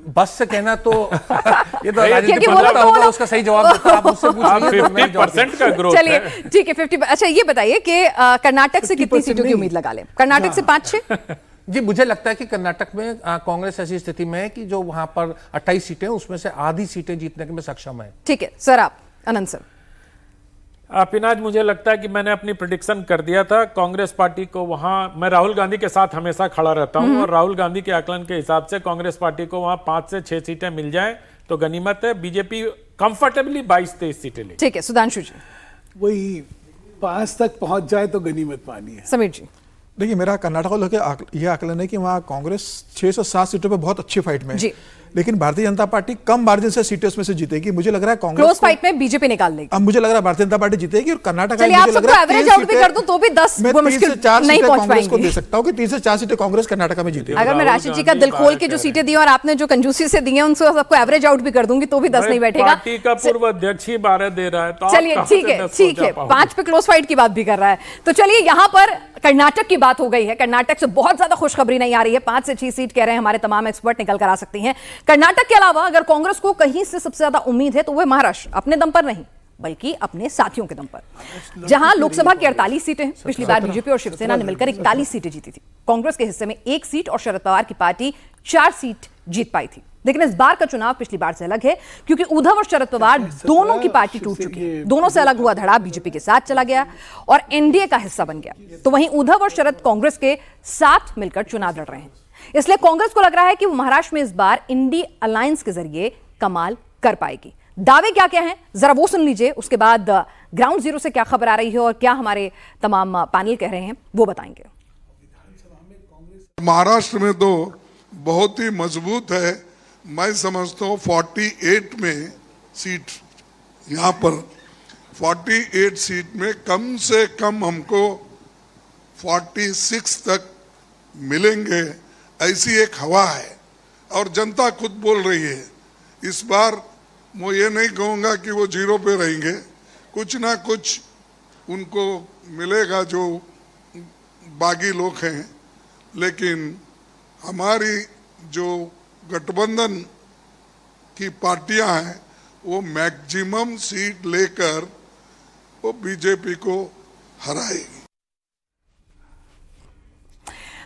बस से कहना तो ये तो राजनीति पढ़ता होगा, उसका सही जवाब देता, आप मुझसे पूछिए तो मैं 50% का ग्रोथ। चलिए ठीक है 50। अच्छा ये बताइए कि कर्नाटक से कितनी सीटों की उम्मीद लगा लें? कर्नाटक से 5-6? जी मुझे लगता है कि कर्नाटक में कांग्रेस ऐसी स्थिति में है कि जो वहां पर 28 सीटें, उसमें से आधी सीटें जीतने में सक्षम है। ठीक है सर, आप आनंद सर। पिनाज, मुझे लगता है कि मैंने अपनी प्रेडिक्शन कर दिया था। कांग्रेस पार्टी को वहां, मैं राहुल गांधी के साथ हमेशा खड़ा रहता हूं, और राहुल गांधी के आकलन के हिसाब से कांग्रेस पार्टी को वहां 5 से 6 सीटें मिल जाएं तो गनीमत है। बीजेपी कंफर्टेबली 22-23 सीटें ले। ठीक है सुधांशु जी। वही 5 तक पहुंच जाए तो गनीमत मानी है। समीर जी। देखिए मेरा कर्नाटक को लेकर यह आकलन है कि वहाँ कांग्रेस 6 से 7 सीटों पे बहुत अच्छी फाइट में है, लेकिन भारतीय जनता पार्टी कम मार्जिन से सीटें उसमें से जीतेगी। मुझे लग रहा है कांग्रेस क्लोज फाइट में बीजेपी निकाल लेगी। अब मुझे लग रहा है भारतीय जनता पार्टी जीतेगी, और कर्नाटक चलिए आप सबको एवरेज आउट भी कर दूं तो भी 10 मुश्किल नहीं पहुंच पाएंगे। को दे सकता हूं कि 3 से 4 सीटें कांग्रेस कर्नाटक में जीतेगी। अगर मैं राशिद जी का दिल खोल के जो सीटें दी और आपने जो कंजूसी से दी हैं उनसे सबको एवरेज आउट भी कर दूंगी तो भी 10 नहीं बैठेगा। पार्टी का पूर्व अध्यक्ष ही 12 दे रहा है, तो चलिए ठीक है 5 पे क्लोज फाइट की बात भी कर रहा है। तो चलिए यहां पर कर्नाटक की बात हो गई है। कर्नाटक से बहुत ज्यादा खुशखबरी नहीं आ रही है, 5 से 6 सीट कह रहे हैं हमारे तमाम एक्सपर्ट निकल कर आ सकती हैं। कर्नाटक के अलावा अगर कांग्रेस को कहीं से सबसे ज्यादा उम्मीद है तो वह महाराष्ट्र, अपने दम पर नहीं बल्कि अपने साथियों के दम पर, जहां लोकसभा की 48 सीटें हैं। पिछली बार बीजेपी और शिवसेना ने मिलकर 41 सीटें जीती थी। कांग्रेस के हिस्से में 1 सीट और शरद पवार की पार्टी 4 सीट जीत पाई थी। लेकिन इस बार का चुनाव पिछली बार से अलग है, क्योंकि उद्धव और शरद पवार दोनों की पार्टी टूट चुकी है। दोनों से अलग हुआ धड़ा बीजेपी के साथ चला गया और एनडीए का हिस्सा बन गया। तो वहीं उद्धव और शरद कांग्रेस के साथ मिलकर चुनाव लड़ रहे हैं। इसलिए कांग्रेस को लग रहा है कि वो महाराष्ट्र में इस बार इंडी अलायंस के जरिए कमाल कर पाएगी। दावे क्या क्या हैं जरा वो सुन लीजिए, उसके बाद ग्राउंड जीरो से क्या खबर आ रही है और क्या हमारे तमाम पैनल कह रहे हैं वो बताएंगे। महाराष्ट्र में तो बहुत ही मजबूत है। मैं समझता हूँ 48 में सीट, यहाँ पर 48 सीट में कम से कम हमको 46 तक मिलेंगे, ऐसी एक हवा है और जनता खुद बोल रही है। इस बार मैं ये नहीं कहूँगा कि वो जीरो पे रहेंगे, कुछ ना कुछ उनको मिलेगा जो बागी लोग हैं, लेकिन हमारी जो गठबंधन की पार्टियां हैं वो मैक्सिमम सीट लेकर वो बीजेपी को हराएगी।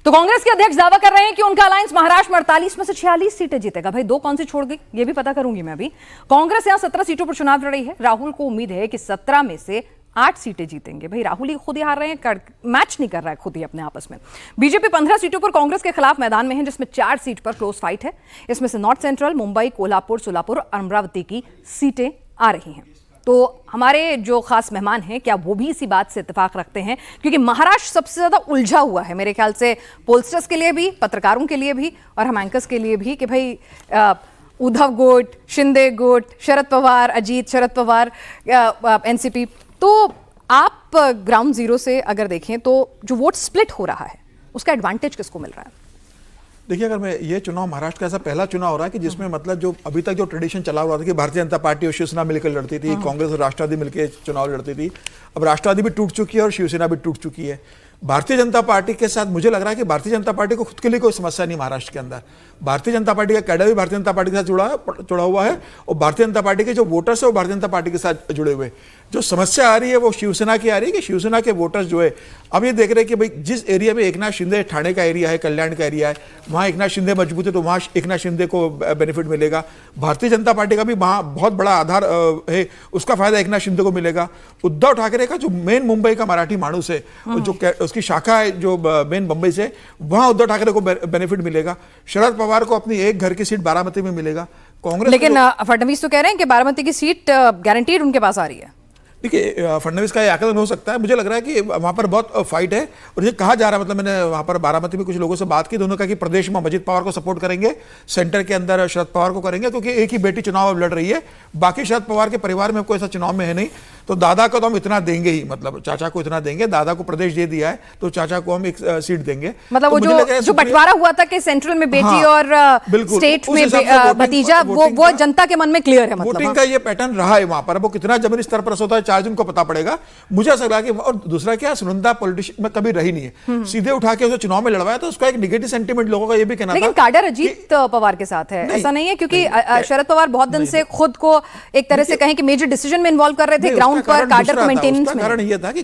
तो कांग्रेस के अध्यक्ष दावा कर रहे हैं कि उनका अलायंस महाराष्ट्र में 48 में से 46 सीटें जीतेगा। भाई 2 कौन सी छोड़ गई ये भी पता करूंगी मैं अभी। कांग्रेस यहां 17 सीटों पर चुनाव लड़ रही है। राहुल को उम्मीद है कि 17 में से 8 सीटें जीतेंगे। भाई राहुल ही खुद ही हार रहे हैं, मैच नहीं कर रहा है खुद ही अपने आपस में। बीजेपी 15 सीटों पर कांग्रेस के खिलाफ मैदान में है, जिसमें 4 सीट पर क्लोज फाइट है। इसमें से नॉर्थ सेंट्रल, मुंबई, कोल्हापुर, सोलापुर और अमरावती की सीटें आ रही हैं। तो हमारे जो खास मेहमान हैं क्या वो भी इसी बात से इत्तेफाक रखते हैं? क्योंकि महाराष्ट्र सबसे ज्यादा उलझा हुआ है मेरे ख्याल से, पोलस्टर्स के लिए भी, पत्रकारों के लिए भी और हम एंकर्स के लिए भी, कि भाई उद्धव गुट, शिंदे गुट, शरद पवार, अजीत, शरद पवार, एनसीपी। तो आप ग्राउंड जीरो से अगर देखें तो जो वोट स्प्लिट हो रहा है उसका एडवांटेज किसको मिल रहा है? देखिए, अगर मैं ये चुनाव महाराष्ट्र का ऐसा पहला चुनाव हो रहा है कि जिसमें मतलब जो अभी तक जो ट्रेडिशन चला हुआ था कि भारतीय जनता पार्टी और शिवसेना मिलकर लड़ती थी, कांग्रेस और राष्ट्रवादी मिलकर चुनाव लड़ती थी, अब राष्ट्रवादी भी टूट चुकी है और शिवसेना भी टूट चुकी है। भारतीय जनता पार्टी के साथ मुझे लग रहा है कि भारतीय जनता पार्टी को खुद के लिए कोई समस्या नहीं महाराष्ट्र के अंदर। भारतीय जनता पार्टी का कैडर भी भारतीय जनता पार्टी के साथ जुड़ा हुआ है और भारतीय जनता पार्टी के जो वोटर्स है वो भारतीय जनता पार्टी के साथ जुड़े हुए। जो समस्या आ रही है वो शिवसेना की आ रही है कि शिवसेना के वोटर्स जो है अब ये देख रहे हैं कि भाई जिस एरिया में एकनाथ शिंदे, ठाणे का एरिया है, कल्याण का एरिया है, वहाँ एकनाथ शिंदे मजबूत है तो वहाँ एकनाथ शिंदे को बेनिफिट मिलेगा। भारतीय जनता पार्टी का भी वहाँ बहुत बड़ा आधार है, उसका फायदा एकनाथ शिंदे को मिलेगा। उद्धव ठाकरे का जो मेन मुंबई का मराठी माणूस है, जो उसकी शाखा है जो मेन मुंबई से, वहाँ उद्धव ठाकरे को बेनिफिट मिलेगा। शरद पवार को अपनी एक घर की सीट बारामती में मिलेगा। कांग्रेस, लेकिन फडणवीस तो कह रहे हैं कि बारामती की सीट गारंटीड उनके पास आ रही है। देखिए, फडणवीस का ये आकलन हो सकता है, मुझे लग रहा है कि वहाँ पर बहुत फाइट है और ये कहा जा रहा है, मतलब मैंने वहाँ पर बारामती में कुछ लोगों से बात की, दोनों का कि प्रदेश में अजित पवार को सपोर्ट करेंगे, सेंटर के अंदर शरद पवार को करेंगे, क्योंकि एक ही बेटी चुनाव अब लड़ रही है। बाकी शरद पवार के परिवार में कोई ऐसा चुनाव में है नहीं, तो दादा को तो हम इतना देंगे ही, मतलब चाचा को इतना देंगे, दादा को प्रदेश दे दिया है तो चाचा को हम एक सीट देंगे। मतलब वो जो बंटवारा हुआ था कि सेंट्रल में बेटी और स्टेट में भतीजा, वो जनता के मन में क्लियर है। मतलब वोटिंग का ये पैटर्न रहा है वहां पर। वो कितना जमीनी स्तर पर होता है 4 जून को पता पड़ेगा। मुझे ऐसा लगा कि, और दूसरा क्या, सुनंदा पॉलिटिशियन में कभी रही नहीं है, सीधे उठा के उसे चुनाव में लड़वाया तो उसका एक नेगेटिव सेंटीमेंट लोगों का ये भी कहना था। लेकिन काडर अजीत पवार के साथ है, ऐसा नहीं है? क्योंकि शरद पवार बहुत दिन से खुद को एक तरह से कहें कि मेजर डिसीजन में इन्वॉल्व कर रहे थे ग्राउंड पर, काडर को मेंटेनेंस में। कारण ये था कि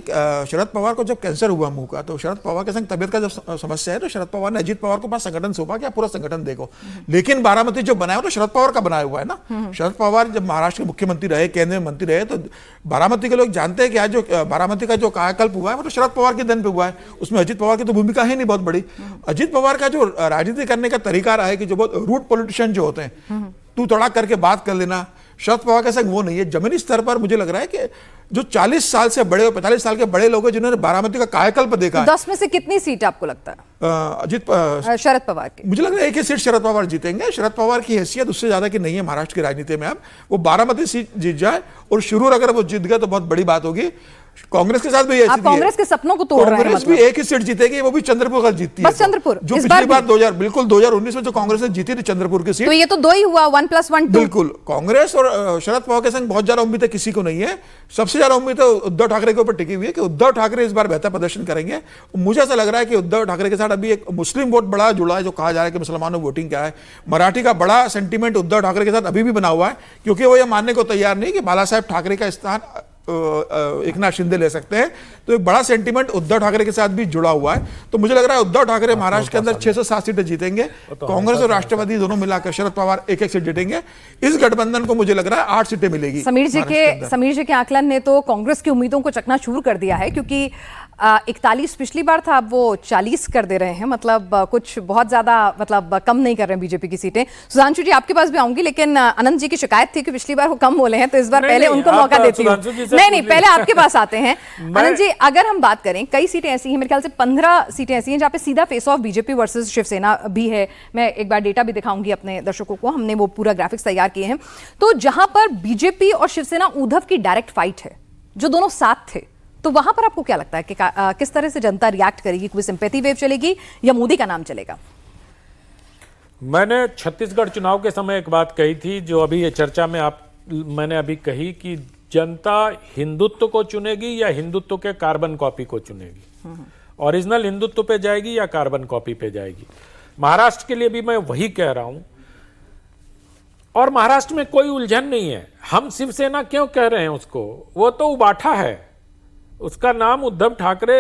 शरद पवार को जब कैंसर हुआ मुंह का, तो शरद पवार के संग तबियत का जब समस्या है तो शरद पवार ने अजीत पवार को पास संगठन सौंपा कि पूरा संगठन देखो। लेकिन बारामती जो बनाया तो शरद पवार का बनाया हुआ है ना। शरद पवार जब महाराष्ट्र के मुख्यमंत्री रहे, केंद्र में मंत्री रहे, तो बारामती के लोग जानते हैं कि आज जो बारामती का जो कायाकल्प हुआ है वो तो शरद पवार के दिन पे हुआ है। उसमें अजीत पवार की तो भूमिका है नहीं बहुत बड़ी। अजीत पवार का जो राजनीति करने का तरीका रहा है कि जो बहुत रूट पॉलिटिशियन जो होते हैं, तू तड़ाक करके बात कर लेना, शरद पवार का संग वो नहीं है। जमीनी स्तर पर मुझे लग रहा है कि जो 40 साल से बड़े, 45 साल के बड़े लोग हैं जिन्होंने बारामती का कायाकल्प देखा है। 10 में से कितनी सीट आपको लगता है शरद पवार की? मुझे लग रहा है एक ही सीट शरद पवार जीतेंगे। शरद पवार की हैसियत उससे ज्यादा की नहीं है महाराष्ट्र की राजनीति में। अब वो बारामती सीट जीत जाए और शुरू अगर वो जीत गए तो बहुत बड़ी बात होगी। कांग्रेस के साथ भी आप कांग्रेस के सपनों को तोड़ रहे हैं। कांग्रेस भी एक ही सीट जीतेगी, वो भी चंद्रपुर का जीतती है। बस चंद्रपुर जो पिछली बार 2019 में जो कांग्रेस ने जीती थी चंद्रपुर की सीट, तो ये तो 2 ही हुआ, 1+1 2। बिल्कुल, कांग्रेस और शरद पवार के संग बहुत ज्यादा उम्मीद है किसी को नहीं है। सबसे ज्यादा उम्मीद है उद्धव ठाकरे के ऊपर टिकी हुई है कि उद्धव ठाकरे इस बार बेहतर प्रदर्शन करेंगे। मुझे ऐसा लग रहा है कि उद्धव ठाकरे के साथ अभी एक मुस्लिम वोट बड़ा जुड़ा है, जो कहा जा रहा है कि मुसलमानों वोटिंग क्या है। मराठी का बड़ा सेंटीमेंट उद्धव ठाकरे के साथ अभी भी बना हुआ है, क्योंकि वो ये मानने को तैयार नहीं कि बाला साहेब ठाकरे का स्थान एकनाथ शिंदे ले सकते हैं। तो एक बड़ा सेंटीमेंट उद्धव ठाकरे के साथ भी जुड़ा हुआ है। तो मुझे लग रहा है उद्धव ठाकरे महाराष्ट्र के अंदर 6 से 7 सीटें जीतेंगे। कांग्रेस और राष्ट्रवादी दोनों मिलाकर शरद पवार एक सीट जीतेंगे। इस गठबंधन को मुझे लग रहा है 8 सीटें मिलेगी। समीर जी के आकलन ने तो कांग्रेस की उम्मीदों को चकनाचूर कर दिया है, क्योंकि 41 पिछली बार था, अब वो 40 कर दे रहे हैं। मतलब कुछ बहुत ज्यादा मतलब कम नहीं कर रहे हैं बीजेपी की सीटें। सुधांशु जी आपके पास भी आऊंगी, लेकिन अनंत जी की शिकायत थी कि पिछली बार वो कम बोले हैं, तो इस बार पहले उनको मौका देती हूँ। नहीं, पहले आपके पास आते हैं। अनंत जी, अगर हम बात करें, कई सीटें ऐसी हैं, मेरे ख्याल से 15 सीटें ऐसी हैं जहां पे सीधा face off BJP versus Shiv Sena भी है। मैं एक बार डेटा भी दिखाऊंगी अपने दर्शकों को, हमने वो पूरा ग्राफिक्स तैयार किए हैं। तो जहां पर बीजेपी और शिवसेना उद्धव की डायरेक्ट फाइट है, जो दोनों साथ थे, तो वहां पर आपको क्या लगता है कि किस तरह से जनता रिएक्ट करेगी? कोई सिंपैथी वेव चलेगी या मोदी का नाम चलेगा? मैंने छत्तीसगढ़ चुनाव के समय एक बात कही थी, जो अभी ये चर्चा में मैंने अभी कही कि जनता हिंदुत्व को चुनेगी या हिंदुत्व के कार्बन कॉपी को चुनेगी। ओरिजिनल हिंदुत्व पे जाएगी या कार्बन कॉपी पे जाएगी। महाराष्ट्र के लिए भी मैं वही कह रहा हूं, और महाराष्ट्र में कोई उलझन नहीं है। हम शिवसेना क्यों कह रहे हैं उसको? वो तो उबाठा है, उसका नाम उद्धव ठाकरे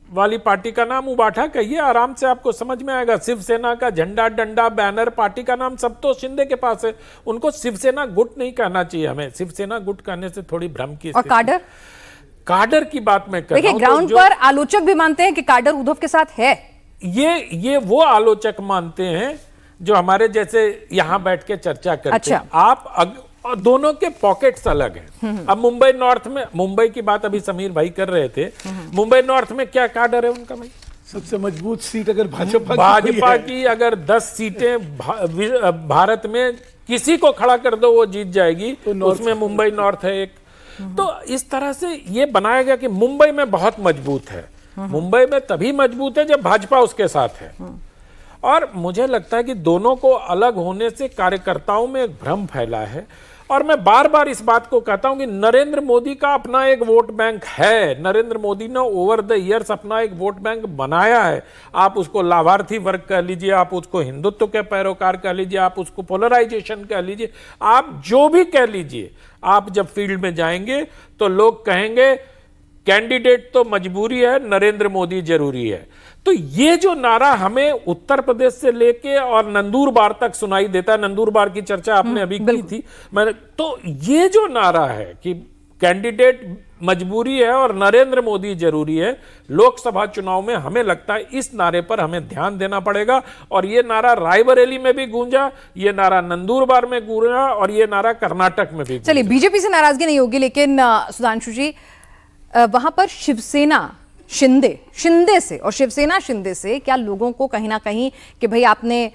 वाली पार्टी का नाम उबाठा कहिए, आराम से आपको समझ में आएगा। शिवसेना का झंडा, डंडा, बैनर, पार्टी का नाम सब तो शिंदे के पास है। उनको शिवसेना गुट नहीं कहना चाहिए। हमें शिवसेना गुट कहने से थोड़ी भ्रम की और काडर की बात मैं कर रहा हूं। ग्राउंड पर आलोचक भी मानते हैं कि काडर उद्धव के साथ है। ये वो आलोचक मानते हैं जो हमारे जैसे यहां बैठ के चर्चा करते हैं। आप दोनों के पॉकेट्स अलग हैं। अब मुंबई नॉर्थ में, मुंबई की बात अभी समीर भाई कर रहे थे, मुंबई नॉर्थ में क्या काडर है उनका भाई? सबसे मजबूत सीट अगर भाजपा की अगर 10 सीटें भारत में किसी को खड़ा कर दो वो जीत जाएगी, तो उसमें मुंबई नॉर्थ है एक। तो इस तरह से ये बनाया गया कि मुंबई में बहुत मजबूत है। मुंबई में तभी मजबूत है जब भाजपा उसके साथ है। और मुझे लगता है कि दोनों को अलग होने से कार्यकर्ताओं में एक भ्रम फैला है। और मैं बार बार इस बात को कहता हूं कि नरेंद्र मोदी का अपना एक वोट बैंक है। नरेंद्र मोदी ने ओवर द ईयर्स अपना एक वोट बैंक बनाया है। आप उसको लाभार्थी वर्ग कह लीजिए, आप उसको हिंदुत्व के पैरोकार कह लीजिए, आप उसको पोलराइजेशन कह लीजिए, आप जो भी कह लीजिए, आप जब फील्ड में जाएंगे तो लोग कहेंगे कैंडिडेट तो मजबूरी है, नरेंद्र मोदी जरूरी है। तो ये जो नारा हमें उत्तर प्रदेश से लेके और नंदुरबार तक सुनाई देता है, नंदुरबार की चर्चा आपने अभी की थी, मैंने तो ये जो नारा है कि कैंडिडेट मजबूरी है और नरेंद्र मोदी जरूरी है, लोकसभा चुनाव में हमें लगता है इस नारे पर हमें ध्यान देना पड़ेगा। और ये नारा रायबरेली में भी गूंजा, ये नारा नंदुरबार में गूंजा, और ये नारा कर्नाटक में भी। चलिए, बीजेपी से नाराजगी नहीं होगी, लेकिन सुधांशु जी, वहां पर शिवसेना शिंदे से और शिवसेना शिंदे से क्या लोगों को कहीं ना कहीं कि भाई आपने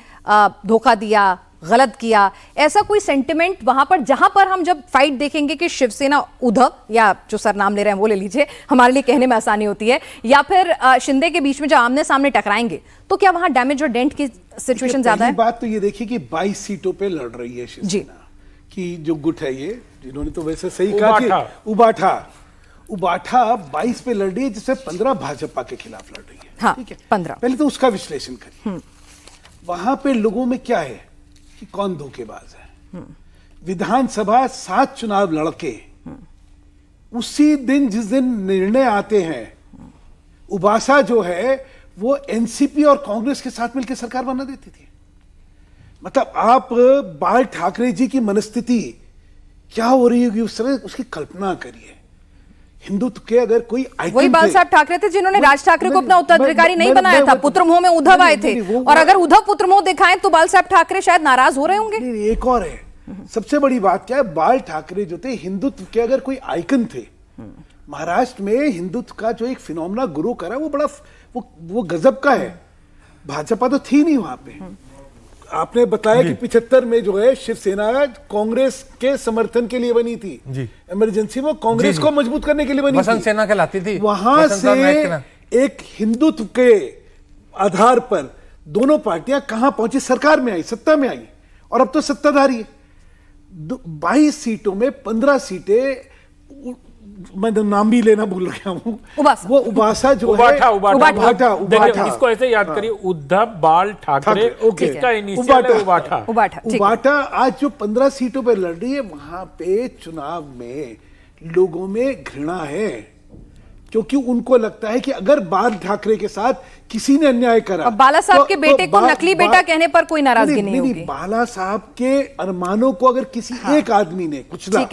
धोखा दिया, गलत किया, ऐसा कोई सेंटिमेंट वहां पर, जहां पर हम जब फाइट देखेंगे कि शिवसेना उद्धव, या जो सर नाम ले रहे हैं वो ले लीजिए, हमारे लिए कहने में आसानी होती है, या फिर शिंदे के बीच में जब आमने सामने टकराएंगे, तो क्या वहां डैमेज और डेंट की सिचुएशन ज्यादा है? बात तो ये देखिए कि 22 सीटों पे लड़ रही है शिवसेना की जो गुट है, ये जिन्होंने तो वैसे सही कहा कि उबाठा 22 पे लड़ रही है, जिससे 15 भाजपा के खिलाफ लड़ रही है। हाँ, ठीक है, 15। पहले तो उसका विश्लेषण करिए। वहां पे लोगों में क्या है कि कौन धोखेबाज है। विधानसभा 7 चुनाव लड़के उसी दिन जिस दिन निर्णय आते हैं, उबासा जो है वो एनसीपी और कांग्रेस के साथ मिलकर सरकार बना देती थी। मतलब आप बाल ठाकरे जी की मनस्थिति क्या हो रही होगी उस समय, उसकी कल्पना करिए। हिंदुत्व के अगर कोई आइकन, वही बाल साहब ठाकरे थे जिन्होंने राज ठाकरे को अपना उत्तराधिकारी नहीं बनाया था। पुत्रमोह में उद्धव आए थे, और अगर उद्धव पुत्रमोह दिखाएं तो बाल साहब ठाकरे शायद नाराज हो रहे होंगे। एक और है, सबसे बड़ी बात क्या है, बाल ठाकरे जो थे हिंदुत्व के अगर कोई आइकन थे। महाराष्ट्र में हिंदुत्व का जो एक फिनोमेना ग्रो करा, वो बड़ा वो गजब का है। भाजपा तो थी नहीं वहां पे। आपने बताया कि 75 में जो है शिवसेना कांग्रेस के समर्थन के लिए बनी थी जी। इमरजेंसी में कांग्रेस को मजबूत करने के लिए बनी थी, सेना कहलाती थी। वहां से एक हिंदुत्व के आधार पर दोनों पार्टियां कहां पहुंची, सरकार में आई, सत्ता में आई, और अब तो सत्ताधारी है। 22 सीटों में 15 सीटें, मैं नाम भी लेना भूल गया हूं, वो उबासा जो उबाठा। इसको ऐसे याद करिए, उद्धव बाल ठाकरे, इसका इनिशियल है उबाठा। आज जो 15 सीटों पर लड़ रही है, वहां पे चुनाव में लोगों में घृणा है, क्योंकि उनको लगता है कि अगर बाल ठाकरे के साथ किसी ने अन्याय करा, बाला साहब के बेटे को नकली बेटा कहने पर कोई नाराजगी नहीं होगी। बाला साहब के अरमानों को अगर किसी एक आदमी ने कुचला,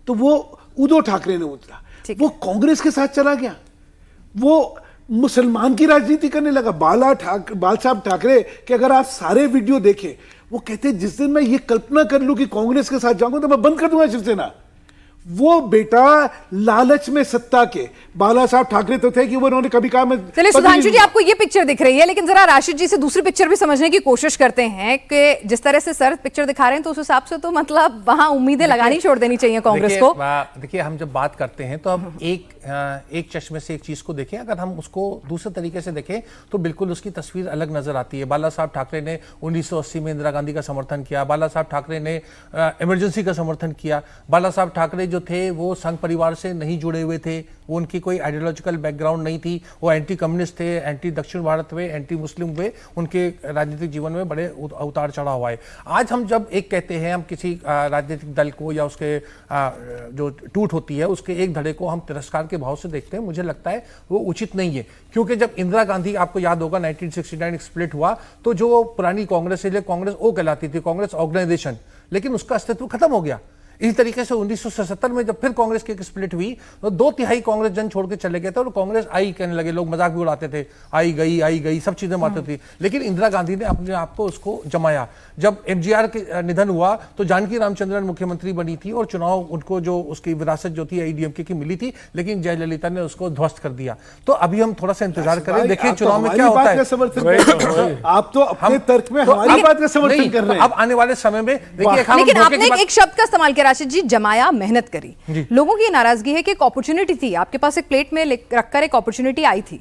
तो वो उद्धव ठाकरे ने उतरा, वो कांग्रेस के साथ चला गया। वो मुसलमान की राजनीति करने लगा। बाल साहब ठाकरे के अगर आप सारे वीडियो देखें, वो कहते हैं जिस दिन मैं ये कल्पना कर लूं कि कांग्रेस के साथ जाऊंगा तो मैं बंद कर दूंगा शिवसेना। वो बेटा लालच में सत्ता के बाला साहब ठाकरे तो थे कि वो उन्होंने कभी कहा मैं। चलिए सुधांशु जी, आपको ये पिक्चर दिख रही है, लेकिन जरा राशिद जी से दूसरी पिक्चर भी समझने की कोशिश करते हैं कि जिस तरह से सर पिक्चर दिखा रहे हैं तो उस हिसाब से तो मतलब वहां उम्मीदें लगानी छोड़ देनी चाहिए कांग्रेस को। देखिए हम जब बात करते हैं तो हम एक चश्मे से एक चीज को देखें, अगर हम उसको दूसरे तरीके से देखें तो बिल्कुल उसकी तस्वीर अलग नजर आती है। बाला साहब ठाकरे ने 1980 में इंदिरा गांधी का समर्थन किया, बाला साहब ठाकरे ने इमरजेंसी का समर्थन किया। बाला साहब ठाकरे जो थे वो संघ परिवार से नहीं जुड़े हुए थे, वो उनकी कोई आइडियोलॉजिकल बैकग्राउंड नहीं थी, वो एंटी कम्युनिस्ट थे, एंटी दक्षिण भारत हुए, एंटी मुस्लिम हुए, उनके राजनीतिक जीवन में बड़े उतार चढ़ाव आए। आज हम जब एक कहते हैं हम किसी राजनीतिक दल को या उसके जो टूट होती है उसके एक धड़े को हम तिरस्कार के भाव से देखते हैं, मुझे लगता है वो उचित नहीं है। क्योंकि जब इंदिरा गांधी, आपको याद होगा 1969 स्प्लिट हुआ तो जो पुरानी कांग्रेस है, कांग्रेस ओ कहलाती थी, कांग्रेस ऑर्गेनाइजेशन, लेकिन उसका अस्तित्व खत्म हो गया। इसी तरीके से 1977 में जब फिर कांग्रेस की एक स्प्लिट हुई तो 2/3 कांग्रेस जन छोड़ के चले गए थे और कांग्रेस आई कहने लगे, लोग मजाक भी उड़ाते थे, आई गई सब चीजें बातें थी। लेकिन इंदिरा गांधी ने अपने आप को उसको जमाया। जब एमजीआर के निधन हुआ तो जानकी रामचंद्रन मुख्यमंत्री बनी थी और चुनाव उनको जो उसकी विरासत जो थी AIADMK की मिली थी, लेकिन जयललिता ने उसको ध्वस्त कर दिया। तो अभी हम थोड़ा सा इंतजार करें, देखिए चुनाव में क्या होता है। आप तो अपने तर्क में हमारी बात का समर्थन कर रहे हैं। अब आने वाले समय में देखिए, लेकिन आपने एक शब्द का इस्तेमाल किया राशिद जी, जमाया, मेहनत करी। लोगों की नाराजगी है कि एक अपॉर्चुनिटी थी आपके पास, एक प्लेट में रखकर एक अपॉर्चुनिटी आई थी,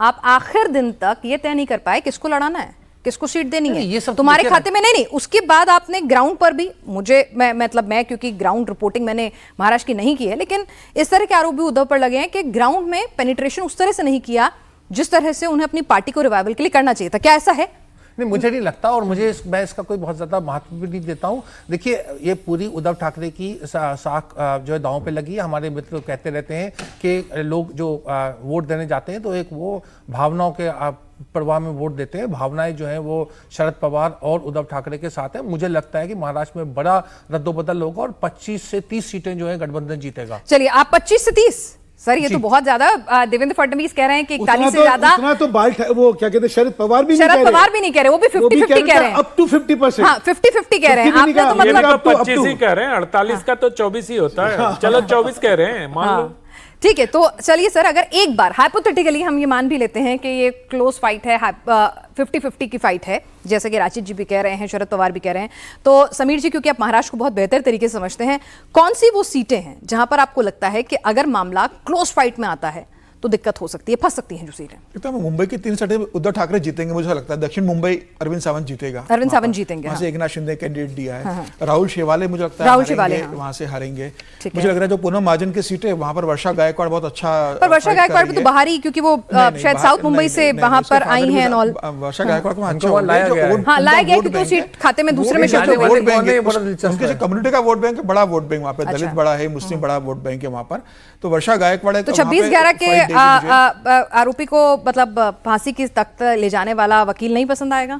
आप आखिर दिन तक ये तय नहीं कर पाए किसको लड़ाना है, किसको सीट देनी है, ये सब तुम्हारे खाते में नहीं। उसके बाद आपने ग्राउंड पर भी, मैं क्योंकि ग्राउंड रिपोर्टिंग मैंने महाराष्ट्र की नहीं की है, लेकिन इस तरह के आरोप भी उद्धव पर लगे हैं कि ग्राउंड में पेनिट्रेशन उस तरह से नहीं किया जिस तरह से उन्हें अपनी पार्टी को रिवाइवल के लिए करना चाहिए था। क्या ऐसा है? नहीं, मुझे नहीं लगता, और मैं इसका कोई बहुत ज्यादा महत्व भी नहीं देता हूं। देखिए, ये पूरी उद्धव ठाकरे की साख जो है दांव पे लगी है। हमारे मित्र कहते रहते हैं कि लोग जो वोट देने जाते हैं तो एक वो भावनाओं के प्रवाह में वोट देते हैं। भावनाएं जो है वो शरद पवार और उद्धव ठाकरे के साथ है। मुझे लगता है कि महाराष्ट्र में बड़ा रद्दोबदल होगा और 25 से 30 सीटें जो है गठबंधन जीतेगा। चलिए, आप 25 से 30, सर ये तो बहुत ज्यादा। देवेंद्र फडणवीस कह रहे हैं कि 41 से ज्यादा। उतना तो वो क्या कहते हैं, शरद पवार भी नहीं कह रहे, वो भी 50-50 कह रहे हैं, अप टू 50%। हाँ, 50-50 कह रहे हैं। आपने तो मतलब 25 ही कह रहे हैं, 48 का तो 24 ही होता है। चलो 24 कह रहे हैं, मान लो। ठीक है, तो चलिए सर, अगर एक बार हाइपोथेटिकली हम ये मान भी लेते हैं कि ये क्लोज फाइट है, 50-50 की फाइट है, जैसे कि राशिद जी भी कह रहे हैं, शरद पवार भी कह रहे हैं, तो समीर जी, क्योंकि आप महाराष्ट्र को बहुत बेहतर तरीके से समझते हैं, कौन सी वो सीटें हैं जहां पर आपको लगता है कि अगर मामला क्लोज फाइट में आता है तो दिक्कत हो सकती है, फंस सकती हैं जो सीटें? तो मुंबई की 3 सीटें उद्धव ठाकरे जीतेंगे, मुझे लगता है। दक्षिण मुंबई अरविंद सावंत जीतेगा, अरविंद सावंत जीतेंगे, वहां से एकनाथ शिंदे कैंडिडेट दिया है। राहुल शेवाले मुझे लगता है वहां से हारेंगे। मुझे लग रहा है जो पूनम महाजन की सीटें वहां पर वर्षा गायकवाड़ बहुत अच्छा, पर वर्षा गायकवाड़ भी तो बाहर ही, क्योंकि वो शायद साउथ मुंबई से वहां पर आई हैं। वर्षा गायकवाड़ को अच्छा लाया गया कि तो सीट खाते में दूसरे में शिफ्ट हो गई। उनके कम्युनिटी का वोट बैंक, बड़ा वोट बैंक वहां पर, दलित बड़ा है, मुस्लिम बड़ा वोट बैंक है वहां पर। तो वर्षा गायकवाड़ तो 26/11 के आरोपी को मतलब फांसी की तख्त ले जाने वाला वकील नहीं पसंद आएगा?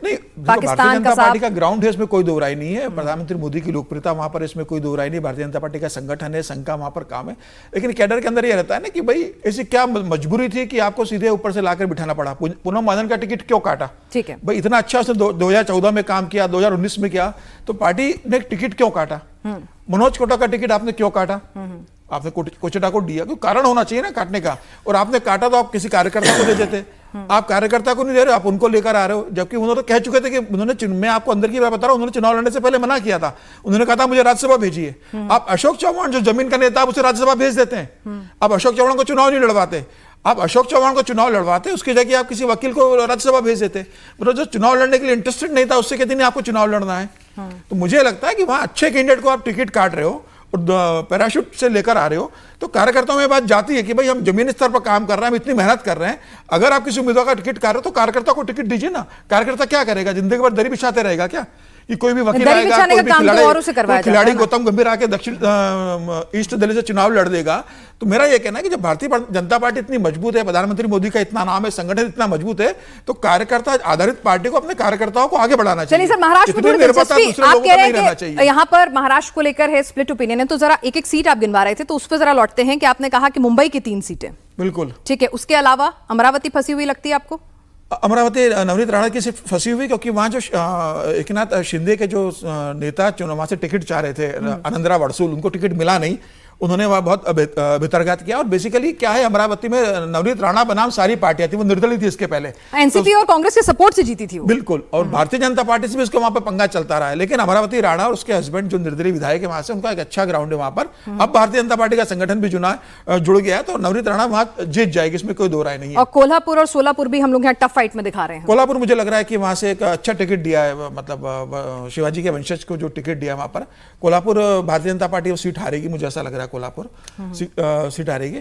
नहीं, पाकिस्तान जनता पार्टी का ग्राउंड है, इसमें कोई दो राय नहीं है। प्रधानमंत्री मोदी की लोकप्रियता वहां पर, इसमें कोई दो राय नहीं। भारतीय जनता पार्टी का संगठन है, संघ का वहां पर काम है, लेकिन कैडर के अंदर यह रहता है ना कि भाई ऐसी क्या मजबूरी थी कि आपको सीधे ऊपर से लाकर बिठाना पड़ा। पूनम महाजन का टिकट क्यों काटा? ठीक है भाई, इतना अच्छा उसने 2014 में काम किया, 2019 में किया, तो पार्टी ने टिकट क्यों काटा? मनोज कोटा का टिकट आपने क्यों काटा? आपने कोचेटा को दिया, क्योंकि कारण होना चाहिए ना काटने का। और आपने काटा तो आप किसी कार्यकर्ता को दे देते, आप कार्यकर्ता को नहीं दे रहे हो, आप उनको लेकर आ रहे हो। जबकि उन्होंने कह चुके थे कि उन्होंने, मैं आपको अंदर की बात बता रहा हूं, उन्होंने चुनाव लड़ने से पहले मना किया था। उन्होंने कहा था मुझे राज्यसभा भेजिए। आप अशोक चौहान जो जमीन का नेता, आप उसे राज्यसभा भेज देते हैं। आप अशोक चौहान को चुनाव नहीं लड़वाते, आप अशोक चौहान को चुनाव लड़वाते, उसकी जगह आप किसी वकील को राज्यसभा भेज देते। मतलब जो चुनाव लड़ने के लिए इंटरेस्टेड नहीं था, उससे कहते नहीं आपको चुनाव लड़ना है। तो मुझे लगता है कि वहां अच्छे कैंडिडेट को आप टिकट काट रहे हो और पैराशूट से लेकर आ रहे हो, तो कार्यकर्ताओं में बात जाती है कि भाई हम जमीनी स्तर पर काम कर रहे हैं, हम इतनी मेहनत कर रहे हैं। अगर आप किसी उम्मीदवार का टिकट काट रहे हो तो कार्यकर्ता को टिकट दीजिए ना। कार्यकर्ता क्या करेगा? जिंदगी भर दरी बिछाते रहेगा क्या? कि कोई भी वकील दरी आएगा, बिछाने कोई का भी काम तो खिलाड़ी, औरों से करवाया कोई खिलाड़ी जाता है ना। गौतम गंभीर आके दक्षिण ईस्ट दिल्ली से चुनाव लड़ देगा। तो मेरा ये कहना है कि जब भारतीय जनता पार्टी इतनी मजबूत है, प्रधानमंत्री मोदी का इतना नाम है, संगठन इतना मजबूत है, तो कार्यकर्ता आधारित पार्टी को अपने कार्यकर्ताओं को आगे बढ़ाना चाहिए। चलिए सर, महाराष्ट्र में इतनी थोड़ी निर्भरता दिलचस्पी दूसरे आप लोगों कह पर रहे नहीं रहना हैं कि चाहिए। यहाँ पर महाराष्ट्र को लेकर है, स्प्लिट ओपिनियन है, तो जरा एक एक सीट आप गिनवा रहे थे, तो उस पर जरा लौटते हैं कि आपने कहा कि मुंबई की 3 सीटें, बिल्कुल ठीक है, उसके अलावा अमरावती फंसी हुई लगती है आपको? अमरावती नवनीत राणा की सिर्फ फंसी हुई क्योंकि वहां जो एकनाथ शिंदे के जो नेता वहां से टिकट चाह रहे थे, आनंदरा वड़सूल, उनको टिकट मिला नहीं, उन्होंने वहां बहुत भितरघात किया। और बेसिकली क्या है, अमरावती में नवनीत राणा बनाम सारी पार्टियां थी, वो निर्दलीय थी इसके पहले, एनसीपी और कांग्रेस के सपोर्ट से जीती थी वो। बिल्कुल। और भारतीय जनता पार्टी से भी उसको वहां पर पंगा चलता रहा है, लेकिन अमरावती राणा और उसके हस्बैंड जो निर्दलीय विधायक है वहां से, उनका एक अच्छा ग्राउंड है वहां पर। अब भारतीय जनता पार्टी का संगठन भी जुड़ गया है, तो नवनीत राणा वहां जीत जाएगी, इसमें कोई दो राय नहीं है। और कोल्हापुर और सोलापुर भी हम लोग यहाँ टफ फाइट में दिखा रहे हैं। कोल्हापुर मुझे लग रहा है कि वहां से एक अच्छा टिकट दिया है, मतलब शिवाजी के वंशज को जो टिकट दिया वहां पर, कोल्हापुर भारतीय जनता पार्टी वो सीट हारेगी, मुझे ऐसा लग रहा है कोल्हापुर सीट हारेगी।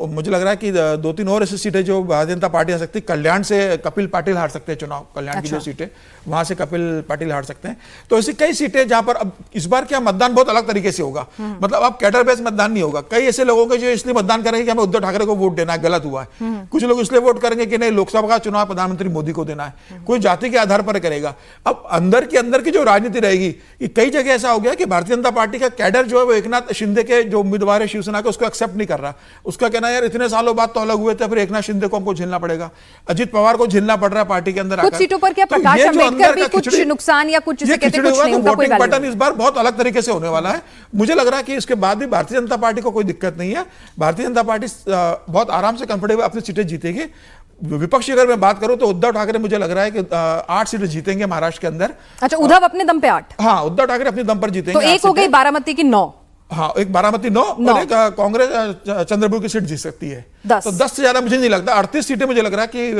मुझे लग रहा है कि 2-3 और ऐसी सीटें जो भारतीय जनता पार्टी आ सकती है। कल्याण से कपिल पाटिल हार सकते हैं चुनाव, कल्याण की जो सीटें, वहां से कपिल पाटिल हार सकते हैं। तो ऐसी कई सीटें जहां पर अब इस बार क्या मतदान बहुत अलग तरीके से होगा, मतलब अब कैडर बेस्ड मतदान नहीं होगा। कई ऐसे लोगों के जो इसलिए मतदान करेंगे कि हमें उद्धव ठाकरे को वोट देना है, गलत हुआ है। कुछ लोग इसलिए वोट करेंगे कि नहीं, लोकसभा का चुनाव प्रधानमंत्री मोदी को देना है, कोई जाति के आधार पर करेगा। अब अंदर की जो राजनीति रहेगी, कि कई जगह ऐसा हो गया कि भारतीय जनता पार्टी का कैडर जो है वो एकनाथ शिंदे के जो उम्मीदवार है शिवसेना के, उसको एक्सेप्ट नहीं कर रहा। उसका कहना है यार इतने सालों बाद तो अलग हुए थे, फिर एकनाथ शिंदे को हमको झेलना पड़ेगा, अजित पवार को झेलना पड़ रहा है पार्टी के अंदर कुछ आकर। सीटों पर क्या तो प्रकाश ये जो अंबेडकर अंदर भी का कुछ खिचड़ी- नुकसान या कुछ जिसे ये कहते हैं खिचड़ी कुछ हुआ नहीं, तो उनका कोई वोटिंग वैल्यू पैटर्न इस बार बहुत अलग तरीके से होने वाला है। मुझे लग रहा है कि इसके बाद भी भारतीय जनता पार्टी को कोई दिक्कत नहीं है, भारतीय जनता पार्टी बहुत आराम से कंफर्टेबल अपनी सीटें जीतेगी। विपक्ष की अगर मैं बात करूं तो उद्धव ठाकरे मुझे लग रहा है कि 8 सीटें जीतेंगे महाराष्ट्र के अंदर। अच्छा, उद्धव अपने दम पे 8? हाँ, उद्धव ठाकरे अपने दम पर जीतेंगे। तो एक हो गई बारामती की 9। हाँ, एक बारामती 9 और एक कांग्रेस चंद्रपुर की सीट जीत सकती है। 10 तो 10 से ज्यादा मुझे नहीं लगता। 38 सीटें मुझे लग रहा है कि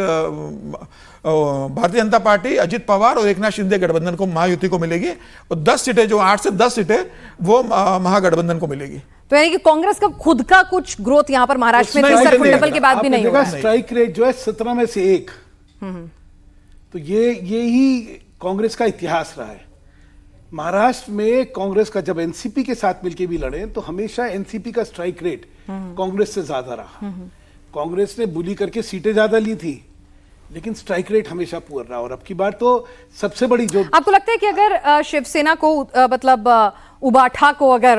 भारतीय जनता पार्टी, अजित पवार और एकनाथ शिंदे गठबंधन को, महायुति को मिलेगी। और 10 सीटें जो 8 से 10 सीटें वो महागठबंधन को मिलेगी। तो यानी कि कांग्रेस का खुद का कुछ ग्रोथ यहाँ पर महाराष्ट्र में उसमें सर नहीं फुटबॉल है। के बाद भी नहीं होगा। स्ट्राइक रेट जो है 17 में से 1, तो ये ही कांग्रेस का इतिहास रहा है। महाराष्ट्र में कांग्रेस का जब एनसीपी के साथ मिलकर भी लड़े तो हमेशा एनसीपी का स्ट्राइक रेट कांग्रेस से ज्यादा रहा। कांग्रेस ने बुली करके सीटें ज्यादा ली थी, लेकिन स्ट्राइक रेट हमेशा पुअर रहा। और अब की बार तो सबसे बड़ी जो आपको लगता है कि अगर शिवसेना को मतलब उबाठा को अगर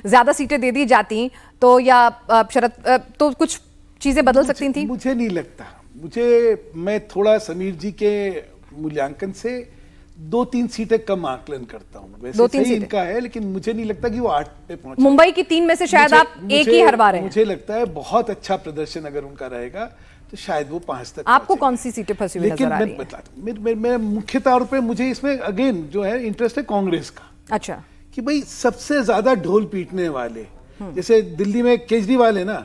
ज्यादा सीटें दे दी जाती तो, या शरद तो कुछ चीजें बदल सकती थी? मुझे नहीं लगता। मैं थोड़ा समीर जी के मूल्यांकन से 2-3 सीटें कम आकलन करता हूं। वैसे 2-3 सही सीटें इनका है, लेकिन मुझे नहीं लगता कि वो 8 पे पहुंचे। मुंबई की 3 में से शायद आप एक ही हरवा रहे हैं। मुझे लगता है बहुत अच्छा प्रदर्शन अगर उनका रहेगा तो शायद वो 5 तक आपको पहुंचेंगे। कौन सी सीटें फंसी हुई लेकिन नजर आ मैं रही हैं? बता दूं, मैं मुख्य तौर पे मुझे इसमें अगेन जो है इंटरेस्ट है कांग्रेस का, अच्छा, कि भाई सबसे ज्यादा ढोल पीटने वाले, जैसे दिल्ली में केजरीवाल है ना,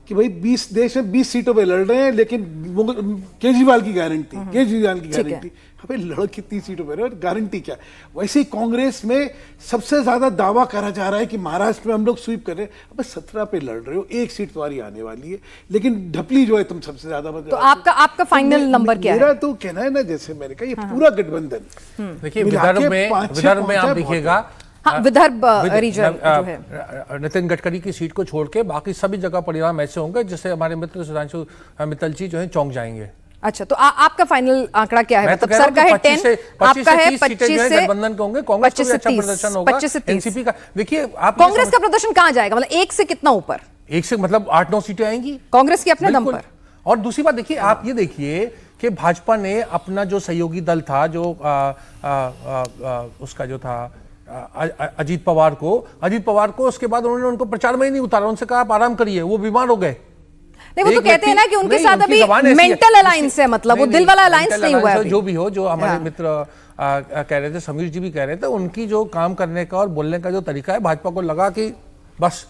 कि भाई 20 देश में 20 सीटों पे लड़ रहे हैं, लेकिन केजरीवाल की गारंटी, केजरीवाल की ठीक है। गारंटी। अबे लड़ कितनी सीटों पे रहे, गारंटी क्या? वैसे ही कांग्रेस में सबसे ज्यादा दावा करा जा रहा है कि महाराष्ट्र में हम लोग स्वीप कर रहे हैं। अबे 17 पे लड़ रहे हो, 1 सीट तुम्हारी आने वाली है, लेकिन ढपली जो है तुम सबसे ज्यादा। तो आपका फाइनल नंबर क्या है? मेरा तो कहना है ना, जैसे मैंने कहा, ये पूरा गठबंधन देखिए, मिला के विदर्भ 5-6 में आप पहुंचा देखिएगा, हाँ, विदर्भ रीजन जो है, नितिन गडकरी की सीट को छोड़ के बाकी सभी जगह परिणाम ऐसे होंगे जैसे हमारे मित्र सुधांशु मित्तल जी जो है चौंक जाएंगे। अच्छा, तो आपका फाइनल आंकड़ा क्या है? मैं तो मतलब कह रहा सर का हूं है कि 10, 25 आपका है 30 सीटें जो है 25 गठबंधन के होंगे, कांग्रेस का भी अच्छा 25 प्रदर्शन होगा, 25 से 30। एनसीपी का। देखिए, आप कांग्रेस का प्रदर्शन कहां जाएगा? मतलब 1 से कितना ऊपर? 1 से मतलब 8-9 सीटें आएंगी कांग्रेस की अपने दम बिल्कुल। पर। और दूसरी बात देखिए, आप ये देखिए कि भाजपा ने अपना जो सहयोगी दल था, जो उसका जो था अजीत पवार को, उसके बाद उन्होंने उनको प्रचार में ही नहीं उतारा, उनसे कहा आप आराम करिए, वो बीमार हो गए। नहीं, वो तो कहते हैं ना कि उनके नहीं, साथ उनकी अभी जबान ऐसी मेंटल अलायंस है, मतलब वो दिल वाला अलायंस mental नहीं हुआ है alliance अभी। जो भी हो, जो हमारे हाँ। मित्र कह रहे थे, समीर जी भी कह रहे थे, उनकी जो काम करने का और बोलने का जो तरीका है, भाजपा को लगा कि बस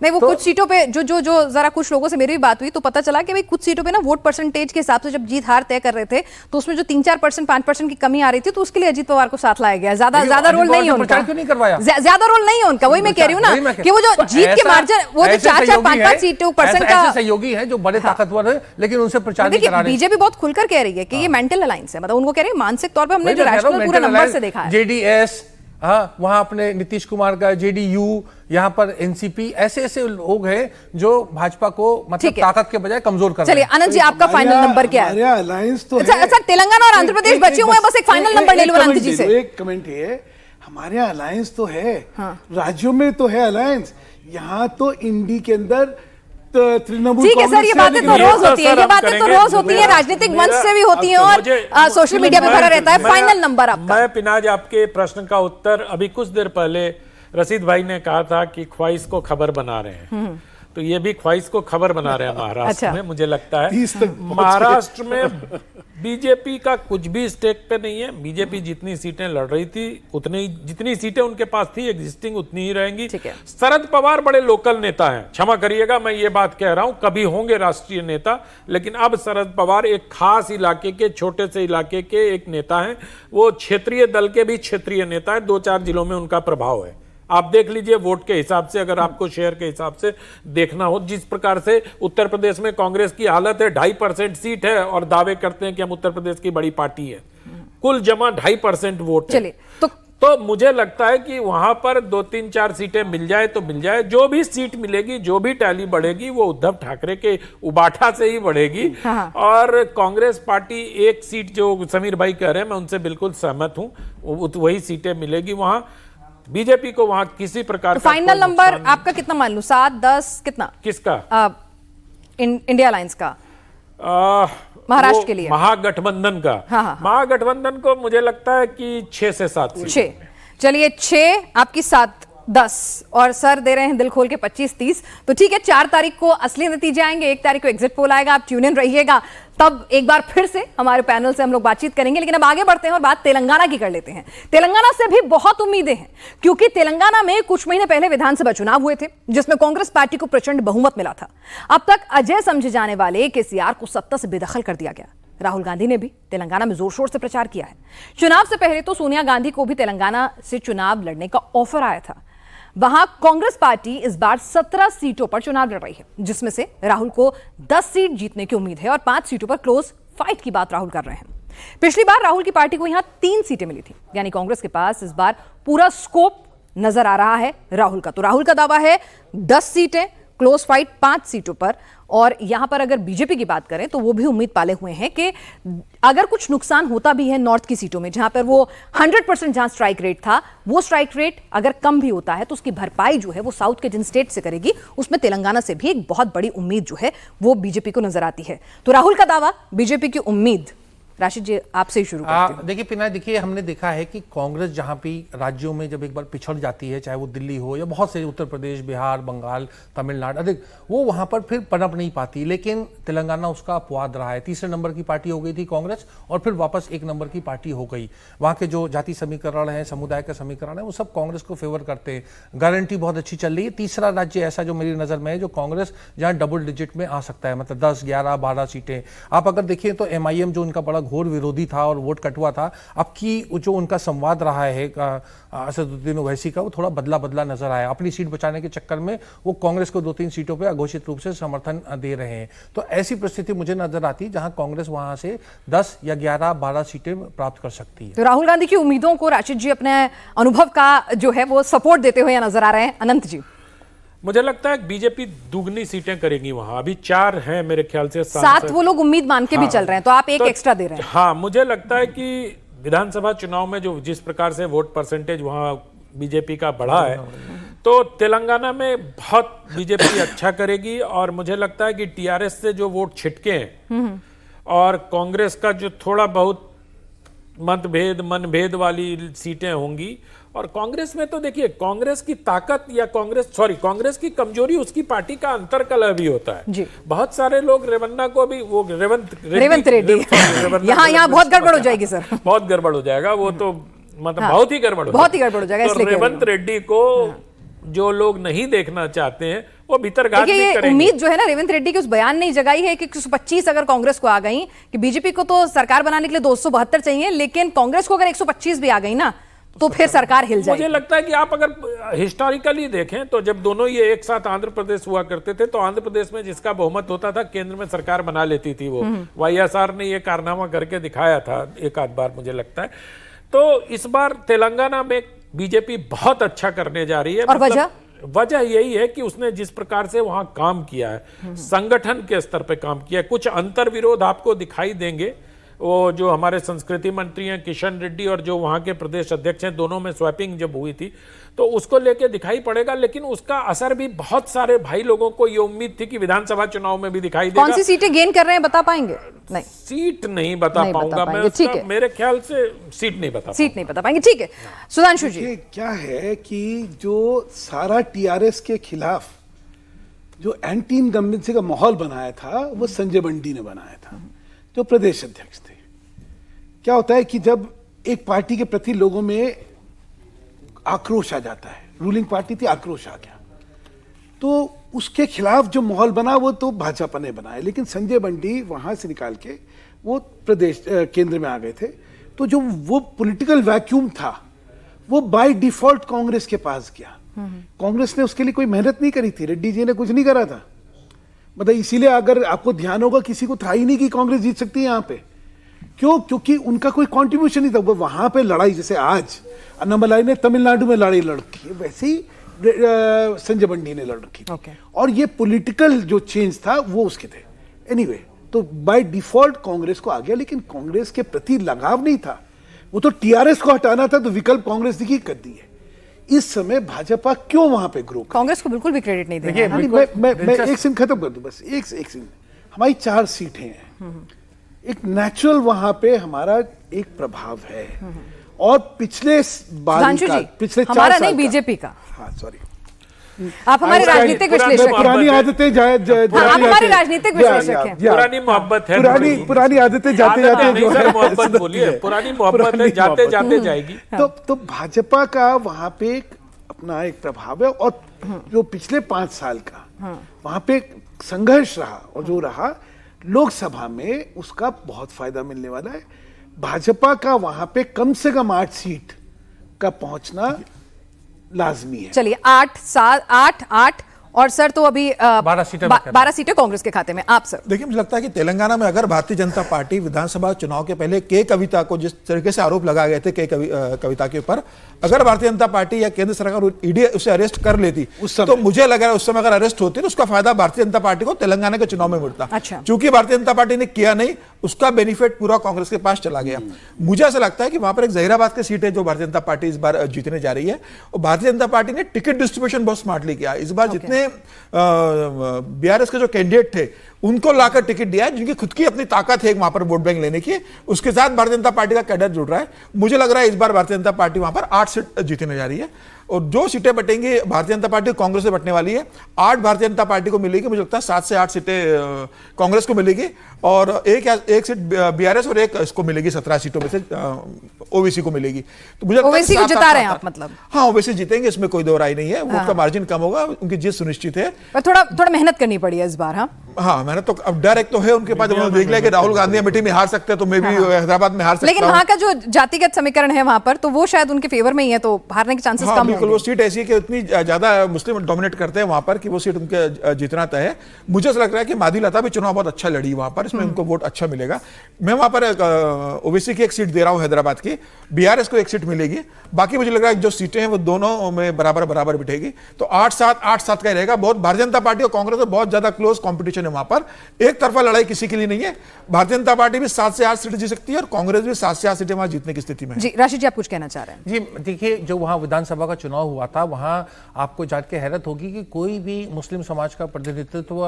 नहीं, वो कुछ सीटों पे जो जो जो जरा कुछ लोगों से मेरी भी बात हुई तो पता चला कि भाई कुछ सीटों पे ना वोट परसेंटेज के हिसाब से जब जीत हार तय कर रहे थे तो उसमें जो 3-4%, 5% की कमी आ रही थी तो उसके लिए अजीत पवार को साथ लाया गया। ज्यादा रोल नहीं है उनका, क्यों नहीं करवाया? ज्यादा रोल नहीं है उनका। वही मैं कह रही हूँ ना कि वो जो जीत के मार्जिन, वो जो 4-4, 5-5 सीटों परसेंट का सहयोगी है जो बड़े ताकतवर है, लेकिन उनसे प्रचार नहीं करा रहे। बीजेपी बहुत खुलकर कह रही है कि ये मेंटल अलायंस है, मतलब उनको कह रही है मानसिक तौर पर हमने जो रैशनल पूरा नंबर से देखा है। जेडीएस, हाँ, वहां अपने नीतीश कुमार का जेडीयू, यहाँ पर एनसीपी, ऐसे लोग हैं जो भाजपा को मतलब ताकत के बजाय कमजोर कर रहे हैं। चलिए आनंद जी, आपका फाइनल नंबर क्या है? हमारा अलायंस तो अच्छा, तेलंगाना और आंध्र प्रदेश बचे हुए हैं, बस एक फाइनल नंबर ले लो आनंद जी से। एक कमेंट है, हमारे यहाँ अलायंस तो है, राज्यों में तो है अलायंस, यहाँ तो इंडी के अंदर तृणमूल। ठीक है सर, ये बातें तो रोज होती है, ये बातें तो रोज होती है, राजनीतिक मंच से भी होती है और सोशल मीडिया पे भरा रहता है। फाइनल नंबर आपका? मैं पिनाज आपके प्रश्न का उत्तर अभी कुछ देर पहले रशीद भाई ने कहा था कि ख्वाहिश को खबर बना रहे हैं, तो ये भी ख्वाहिश को खबर बना रहे हैं महाराष्ट्र में। मुझे लगता है महाराष्ट्र में बीजेपी का कुछ भी स्टेक पे नहीं है। बीजेपी जितनी सीटें लड़ रही थी उतनी, जितनी सीटें उनके पास थी एग्जिस्टिंग, उतनी ही रहेंगी। शरद पवार बड़े लोकल नेता हैं, क्षमा करिएगा मैं ये बात कह रहा हूं, कभी होंगे राष्ट्रीय नेता, लेकिन अब शरद पवार एक खास इलाके के, छोटे से इलाके के एक नेता हैं। वो क्षेत्रीय दल के भी क्षेत्रीय नेता है, 2-4 जिलों में उनका प्रभाव है। आप देख लीजिए वोट के हिसाब से, अगर आपको शेयर के हिसाब से देखना हो, जिस प्रकार से उत्तर प्रदेश में कांग्रेस की हालत है, 2.5% सीट है और दावे करते हैं कि हम उत्तर प्रदेश की बड़ी पार्टी है, कुल जमा 2.5% वोट है। चलिए तो मुझे लगता है कि वहां पर 2-3-4 सीटें मिल जाए तो मिल जाए। जो भी सीट मिलेगी, जो भी टैली बढ़ेगी, वो उद्धव ठाकरे के उबाठा से ही बढ़ेगी। और कांग्रेस पार्टी एक सीट, जो समीर भाई कह रहे हैं, मैं उनसे बिल्कुल सहमत हूं, वही सीटें मिलेगी वहां। बीजेपी को वहां किसी प्रकार का फाइनल नंबर आपका कितना मान लूं? 7, 10 कितना? किसका? इंडिया अलायंस का, महाराष्ट्र के लिए, महागठबंधन का। महागठबंधन को मुझे लगता है कि 6 से 7 6। चलिए 6 आपकी, 7, 10 और सर दे रहे हैं दिल खोल के 25-30। तो ठीक है, 4 तारीख को असली नतीजे आएंगे, 1 तारीख को एग्जिट पोल आएगा, आप ट्यून इन रहिएगा, तब एक बार फिर से हमारे पैनल से हम लोग बातचीत करेंगे। लेकिन अब आगे बढ़ते हैं और बात तेलंगाना की कर लेते हैं। तेलंगाना से भी बहुत उम्मीदें हैं, क्योंकि तेलंगाना में कुछ महीने पहले विधानसभा चुनाव हुए थे जिसमें कांग्रेस पार्टी को प्रचंड बहुमत मिला था। अब तक अजय समझे जाने वाले केसीआर को सत्ता से बेदखल कर दिया गया। राहुल गांधी ने भी तेलंगाना में जोर शोर से प्रचार किया है। चुनाव से पहले तो सोनिया गांधी को भी तेलंगाना से चुनाव लड़ने का ऑफर आया था। वहां कांग्रेस पार्टी इस बार 17 सीटों पर चुनाव लड़ रही है, जिसमें से राहुल को 10 सीट जीतने की उम्मीद है और 5 सीटों पर क्लोज फाइट की बात राहुल कर रहे हैं। पिछली बार राहुल की पार्टी को यहां 3 सीटें मिली थी, यानी कांग्रेस के पास इस बार पूरा स्कोप नजर आ रहा है राहुल का। तो राहुल का दावा है 10 सीटें, क्लोज फाइट 5 सीटों पर। और यहां पर अगर बीजेपी की बात करें तो वो भी उम्मीद पाले हुए हैं कि अगर कुछ नुकसान होता भी है नॉर्थ की सीटों में, जहां पर वो 100% जहां स्ट्राइक रेट था, वो स्ट्राइक रेट अगर कम भी होता है तो उसकी भरपाई जो है वो साउथ के जिन स्टेट से करेगी, उसमें तेलंगाना से भी एक बहुत बड़ी उम्मीद जो है वो बीजेपी को नजर आती है। तो राहुल का दावा, बीजेपी की उम्मीद। राशिद जी, आपसे ही शुरू करते हैं। देखिए पिनाय, देखिए हमने देखा है कि कांग्रेस जहां भी राज्यों में जब एक बार पिछड़ जाती है, चाहे वो दिल्ली हो या बहुत से उत्तर प्रदेश, बिहार, बंगाल, तमिलनाडु, अधिक वो वहां पर फिर पनप नहीं पाती। लेकिन तेलंगाना उसका अपवाद रहा है। 3रे नंबर की पार्टी हो गई थी कांग्रेस और फिर वापस 1 नंबर की पार्टी हो गई। वहां के जो जाति समीकरण है, समुदाय का समीकरण है, वो सब कांग्रेस को फेवर करते हैं। गारंटी बहुत अच्छी चल रही है। 3रा राज्य ऐसा जो मेरी नजर में है जो कांग्रेस जहां डबल डिजिट में आ सकता है, मतलब 10, 11, 12 सीटें। आप अगर देखिए तो MIM जो उनका बड़ा घोर विरोधी था और वोट कटुआ था, अब की जो उनका संवाद रहा है असदुद्दीन ओवैसी का, वो थोड़ा बदला बदला नजर आया। अपनी सीट बचाने के चक्कर में वो कांग्रेस को 2-3 सीटों पे अघोषित रूप से समर्थन दे रहे हैं। तो ऐसी परिस्थिति मुझे नजर आती है जहां कांग्रेस वहां से 10 या 11, 12 सीटें प्राप्त कर सकती है। तो राहुल गांधी की उम्मीदों को राशिद जी अपने अनुभव का जो है वो सपोर्ट देते हुए नजर आ रहे हैं। अनंत जी, मुझे लगता है बीजेपी दुगनी सीटें करेगी वहां। अभी 4 हैं मेरे ख्याल से, 7 वो लोग उम्मीद मान के भी चल रहे हैं, तो आप एक एक्स्ट्रा दे रहे हैं। हाँ, मुझे लगता है कि विधानसभा चुनाव में जो जिस प्रकार से वोट परसेंटेज वहां बीजेपी का बढ़ा है, तो तेलंगाना में बहुत बीजेपी अच्छा करेगी। और मुझे लगता है कि टीआरएस से जो वोट छिटके हैं और कांग्रेस का जो थोड़ा बहुत मनभेद वाली सीटें होंगी। और कांग्रेस में तो देखिए, कांग्रेस की ताकत या कांग्रेस की कमजोरी उसकी पार्टी का अंतरकलह भी होता है जी। बहुत सारे लोग रेवन्ना को भी, वो रेवंत रेड्डी यहाँ बहुत गड़बड़ हो जाएगी सर, बहुत गड़बड़ हो जाएगा वो तो, मतलब बहुत ही गड़बड़ हो जाएगा। इसलिए रेवंत रेड्डी को जो लोग नहीं देखना चाहते हैं वो भीतरघात देखिए भी ये करेंगे। उम्मीद जो है ना रेवंत रेड्डी की उस बयान ने जगाई है कि 125 अगर कांग्रेस को आ गई, कि बीजेपी को तो सरकार बनाने के लिए 272 चाहिए, लेकिन कांग्रेस को अगर 125 भी आ गई ना तो फिर सरकार हिल मुझे जाएगी। लगता है कि आप अगर हिस्टोरिकली देखें तो जब दोनों ये एक साथ आंध्र प्रदेश हुआ करते थे तो आंध्र प्रदेश में जिसका बहुमत होता था केंद्र में सरकार बना लेती थी। वो वाईएसआर ने ये कारनामा करके दिखाया था एक आध बार, मुझे लगता है। तो इस बार तेलंगाना में बीजेपी बहुत अच्छा करने जा रही है। और वजह यही है कि उसने जिस प्रकार से वहां काम किया है, संगठन के स्तर पे काम किया है। कुछ अंतर विरोध आपको दिखाई देंगे, वो जो हमारे संस्कृति मंत्री हैं किशन रेड्डी और जो वहां के प्रदेश अध्यक्ष हैं, दोनों में स्वैपिंग जब हुई थी तो उसको लेके दिखाई पड़ेगा। लेकिन उसका असर भी बहुत सारे भाई लोगों को ये उम्मीद थी कि विधानसभा चुनाव में भी दिखाई देगा। कौन सी सीटें गेन कर रहे हैं बता पाएंगे? नहीं, सीट नहीं बता पाऊंगा मैं, ठीक है। मेरे ख्याल से सीट नहीं बता सीट नहीं बता पाएंगे, ठीक है। सुधांशु जी, ये क्या है कि जो सारा टीआरएस के खिलाफ जो एंटी इनकम्बेंसी का माहौल बनाया था वो संजय बंटी ने बनाया था, जो प्रदेश अध्यक्ष थे। क्या होता है कि जब एक पार्टी के प्रति लोगों में आक्रोश आ जाता है, रूलिंग पार्टी थी, आक्रोश आ गया, तो उसके खिलाफ जो माहौल बना वो तो भाजपा ने बनाया। लेकिन संजय बंटी वहां से निकाल के वो प्रदेश केंद्र में आ गए थे, तो जो वो पॉलिटिकल वैक्यूम था वो बाय डिफॉल्ट कांग्रेस के पास गया। कांग्रेस ने उसके लिए कोई मेहनत नहीं करी थी, रेड्डी जी ने कुछ नहीं करा था। मतलब इसीलिए अगर आपको ध्यान होगा किसी को था ही नहीं कि कांग्रेस जीत सकती है यहाँ पे। क्यों? क्योंकि उनका कोई कंट्रीब्यूशन नहीं था। वो वहां पे लड़ाई, जैसे आज अन्नामलाई ने तमिलनाडु में लड़ाई लड़की, वैसे ही संजय बंटी ने लड़ रखी थी। और ये पॉलिटिकल जो चेंज था वो उसके थे। एनीवे, तो बाय डिफॉल्ट कांग्रेस को आ गया, लेकिन कांग्रेस के प्रति लगाव नहीं था। वो तो टीआरएस को हटाना था, तो विकल्प कांग्रेस ने की कर दी है। इस समय भाजपा क्यों वहां पे ग्रो? कांग्रेस को बिल्कुल भी क्रेडिट नहीं देना। मैं एक सीन खत्म कर दूं, बस एक सीन। हमारी 4 सीटें हैं, एक नेचुरल वहां पे हमारा एक प्रभाव है। और पिछले पिछले 4 हमारा साल नहीं, बीजेपी का। हाँ, सॉरी, आप हमारे राजनीतिक विश्लेषक हैं। पुरानी आदतें आप हमारे राजनीतिक विश्लेषक हैं। पुरानी मोहब्बत है, पुरानी आदतें जाते जाते नहीं सर, मोहब्बत बोलिए, पुरानी मोहब्बत है, जाते जाते जाएगी। तो भाजपा का वहां पे अपना एक प्रभाव है। और जो पिछले 5 साल का वहां पे संघर्ष रहा, और जो रहा लोकसभा में, उसका बहुत फायदा मिलने वाला है। भाजपा का वहां पे कम से कम 8 सीट का पहुंचना लाजमी है। चलिए 8 और सर तो अभी 12 सीटें कांग्रेस के खाते में। आप सर? देखिए, मुझे लगता है कि तेलंगाना में अगर भारतीय जनता पार्टी विधानसभा चुनाव के पहले के कविता को, जिस तरीके से आरोप लगाए गए थे के कविता के ऊपर, अगर भारतीय जनता पार्टी या केंद्र सरकार ईडी उसे अरेस्ट कर लेती तो मुझे लग रहा है उस समय अगर अरेस्ट होती तो उसका फायदा भारतीय जनता पार्टी को तेलंगाना के चुनाव में मिलता। अच्छा। चूंकि भारतीय जनता पार्टी ने किया नहीं, उसका बेनिफिट पूरा कांग्रेस के पास चला गया। मुझे ऐसा लगता है कि वहां पर एक जहीराबाद की सीट है जो भारतीय जनता पार्टी इस बार जीतने जा रही है। और भारतीय जनता पार्टी ने टिकट डिस्ट्रीब्यूशन बहुत स्मार्टली किया इस बार। जितने बीआरएस के जो कैंडिडेट थे उनको लाकर टिकट दिया है, जिनकी खुद की अपनी ताकत है वहां पर वोट बैंक लेने की, उसके साथ भारतीय जनता पार्टी का कैडर जुड़ रहा है। मुझे लग रहा है इस बार भारतीय जनता पार्टी वहां पर 8 सीट जीतने जा रही है। और जो सीटें बटेंगी भारतीय जनता पार्टी कांग्रेस से बटने वाली है। 8 भारतीय जनता पार्टी को मिलेगी, मुझे लगता है 7 से 8 सीटें कांग्रेस को मिलेगी, और एक सीट बीआरएस और एक इसको मिलेगी, 17 सीटों में से ओबीसी को मिलेगी। तो मुझे ओबीसी को जिता रहे हैं आप मतलब? हाँ, ओबीसी जीतेंगे, इसमें कोई दो राय नहीं है। वोट का मार्जिन कम होगा, उनकी जीत सुनिश्चित है। पर थोड़ा मेहनत करनी पड़ी है इस बार। हाँ, मेहनत तो अब डर एक तो है उनके पास। उन्होंने देख लिया कि राहुल गांधी अमेठी में हार सकते हैं, तो मैं भी हैदराबाद में हार सकता हूं। लेकिन वहां का जो जातिगत समीकरण है वहां पर, तो वो शायद उनके फेवर में ही है, तो हारने के चांसेस कम होंगे। बिल्कुल, वो सीट ऐसी है कि इतनी ज्यादा मुस्लिम डोमिनेट करते हैं वहां पर कि वो सीट उनके जीतना तय है। मुझे ऐसा लग रहा है कि माधी लता भी चुनाव बहुत अच्छा लड़ी वहां पर, इसमें उनको वोट अच्छा मिलेगा। मैं वहां पर ओबीसी की एक सीट दे रहा हूं हैदराबाद की, बीआरएस को एक सीट मिलेगी। बाकी मुझे लग रहा है जो सीटें हैं वो दोनों में बराबर बिठेगी। तो 8-7 का ही रहेगा। बहुत भारतीय जनता पार्टी और कांग्रेस में बहुत ज्यादा क्लोज कॉम्पिटिशन है वहां पर। एक तरफा लड़ाई किसी के लिए नहीं है। भारतीय जनता पार्टी भी 7 से 8 सीटें जीत सकती है और कांग्रेस भी 7 से 8 सीटें वहां जीतने की स्थिति में है। जी राशिद जी, आप कुछ कहना चाह रहे हैं? जी देखिए, जो वहाँ विधानसभा का चुनाव हुआ था, वहाँ आपको जान के हैरत होगी कि कोई भी मुस्लिम समाज का प्रतिनिधित्व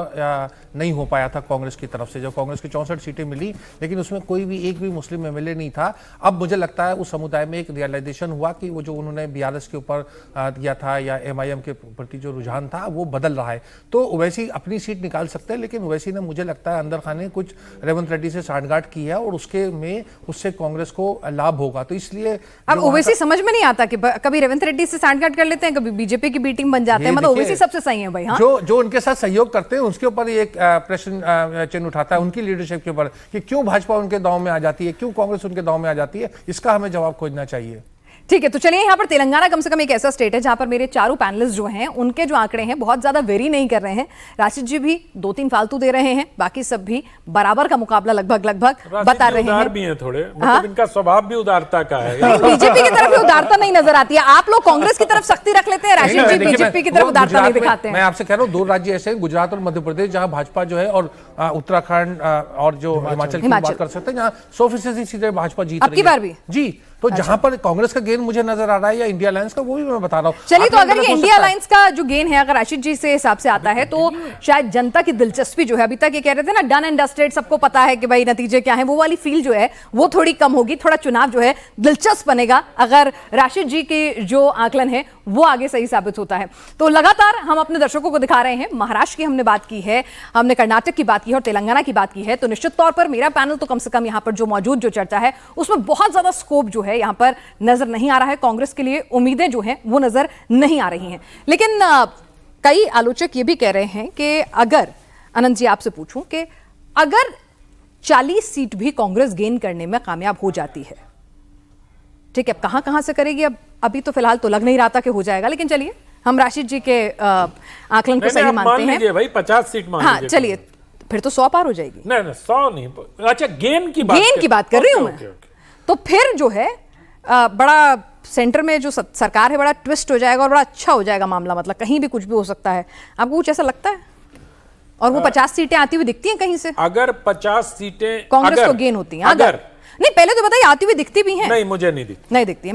नहीं हो पाया था कांग्रेस की तरफ से। जो कांग्रेस की 64 सीटें मिली, लेकिन उसमें कोई भी एक भी मुस्लिम एमएलए नहीं था। अब मुझे लगता है उस समुदाय में एक रियलाइजेशन हुआ कि वो जो उन्होंने बीआरएस के ऊपर दिया था या एमआईएम के प्रति जो रुझान था वो बदल रहा है। तो वैसी अपनी सीट निकाल सकते हैं। लेकिन वैसी ने मुझे लगता है अंदर खाने कुछ रेवंत रेड्डी से सांठगांठ की है और उससे कांग्रेस को लाभ होगा। तो इसलिए अब ओवैसी समझ में नहीं आता कि कभी रेवंत रेड्डी से सांठगांठ कर लेते हैं, कभी बीजेपी की बी टीम बन जाते हैं, मतलब ओवैसी सबसे सही है भाई। हाँ, जो उनके साथ सहयोग करते हैं उसके ऊपर एक प्रश्न चिन्ह उठाता है उनकी लीडरशिप के ऊपर कि क्यों भाजपा उनके दांव में आ जाती है, क्यों कांग्रेस उनके दांव में आ जाती है, इसका हमें जवाब खोजना चाहिए। ठीक है, तो चलिए यहाँ पर तेलंगाना कम से कम एक ऐसा स्टेट है जहां पर मेरे चारों पैनलिस्ट जो हैं उनके जो आंकड़े हैं बहुत ज्यादा वेरी नहीं कर रहे हैं। राशिद जी भी 2-3 फालतू दे रहे हैं, बाकी सब भी बराबर का मुकाबला लगभग बता रहे हैं। उदार भी हैं थोड़े, मतलब इनका स्वभाव भी उदारता का है। बीजेपी की तरफ भी उदारता नहीं नजर आती है। आप लोग कांग्रेस की तरफ सख्ती रख लेते हैं, राशिद जी बीजेपी की तरफ उदारता नहीं दिखाते हैं। मैं आपसे कह रहा हूँ 2 राज्य ऐसे हैं, गुजरात और मध्य प्रदेश, जहां भाजपा जो है, और उत्तराखंड और जो हिमाचल की बात कर सकते हैं, जहां 100% सीधे भाजपा जीत रही है। अब की बार भी जी, तो जहां पर कांग्रेस का गेन मुझे नजर आ रहा है या इंडिया अलायंस का, वो भी मैं बता रहा हूं। चलिए, तो अगर ये इंडिया अलायंस का जो गेन है अगर राशिद जी से हिसाब से आता है तो शायद जनता की दिलचस्पी जो है, अभी तक ये कह रहे थे ना डन एंड डस्टेड, सबको पता है कि भाई नतीजे क्या है, वो वाली फील जो है वो थोड़ी कम होगी। थोड़ा चुनाव जो है दिलचस्प बनेगा अगर राशिद जी के जो आकलन है वो आगे सही साबित होता है। तो लगातार हम अपने दर्शकों को दिखा रहे हैं, महाराष्ट्र की हमने बात की है, हमने कर्नाटक की बात की है और तेलंगाना की बात की है। तो निश्चित तौर पर मेरा पैनल तो कम से कम यहां पर जो मौजूद जो चर्चा है उसमें बहुत ज्यादा स्कोप जो है यहां पर नजर नहीं आ रहा है। कांग्रेस के लिए उम्मीदें जो हैं वो नजर नहीं आ रही हैं। लेकिन कई आलोचक ये भी कह रहे हैं कि अगर अनंत जी आपसे पूछूं कि अगर 40 सीट भी कांग्रेस गेन करने में कामयाब हो जाती है, ठीक है, अब कहां से करेगी, अब अभी तो फिलहाल तो लग नहीं रहा था कि हो जाएगा, लेकिन चलिए हम राशिद जी के आकलन को सही मानते हैं। भाई 50 सीट मान हाँ, चलिए फिर तो 100 पार हो जाएगी। नहीं 100 नहीं, अच्छा गेन की बात कर रही हूं मैं। तो फिर जो है बड़ा सेंटर में जो सरकार है बड़ा ट्विस्ट हो जाएगा और बड़ा अच्छा हो जाएगा मामला, मतलब कहीं भी कुछ भी हो सकता है। आपको कुछ ऐसा लगता है? और वो 50 सीटें आती हुई दिखती हैं कहीं से? अगर 50 सीटें कांग्रेस को गेन होती हैं, अगर नहीं, पहले तो बताइए आती हुई दिखती भी हैं? नहीं, मुझे नहीं दिखती। नहीं दिखती है।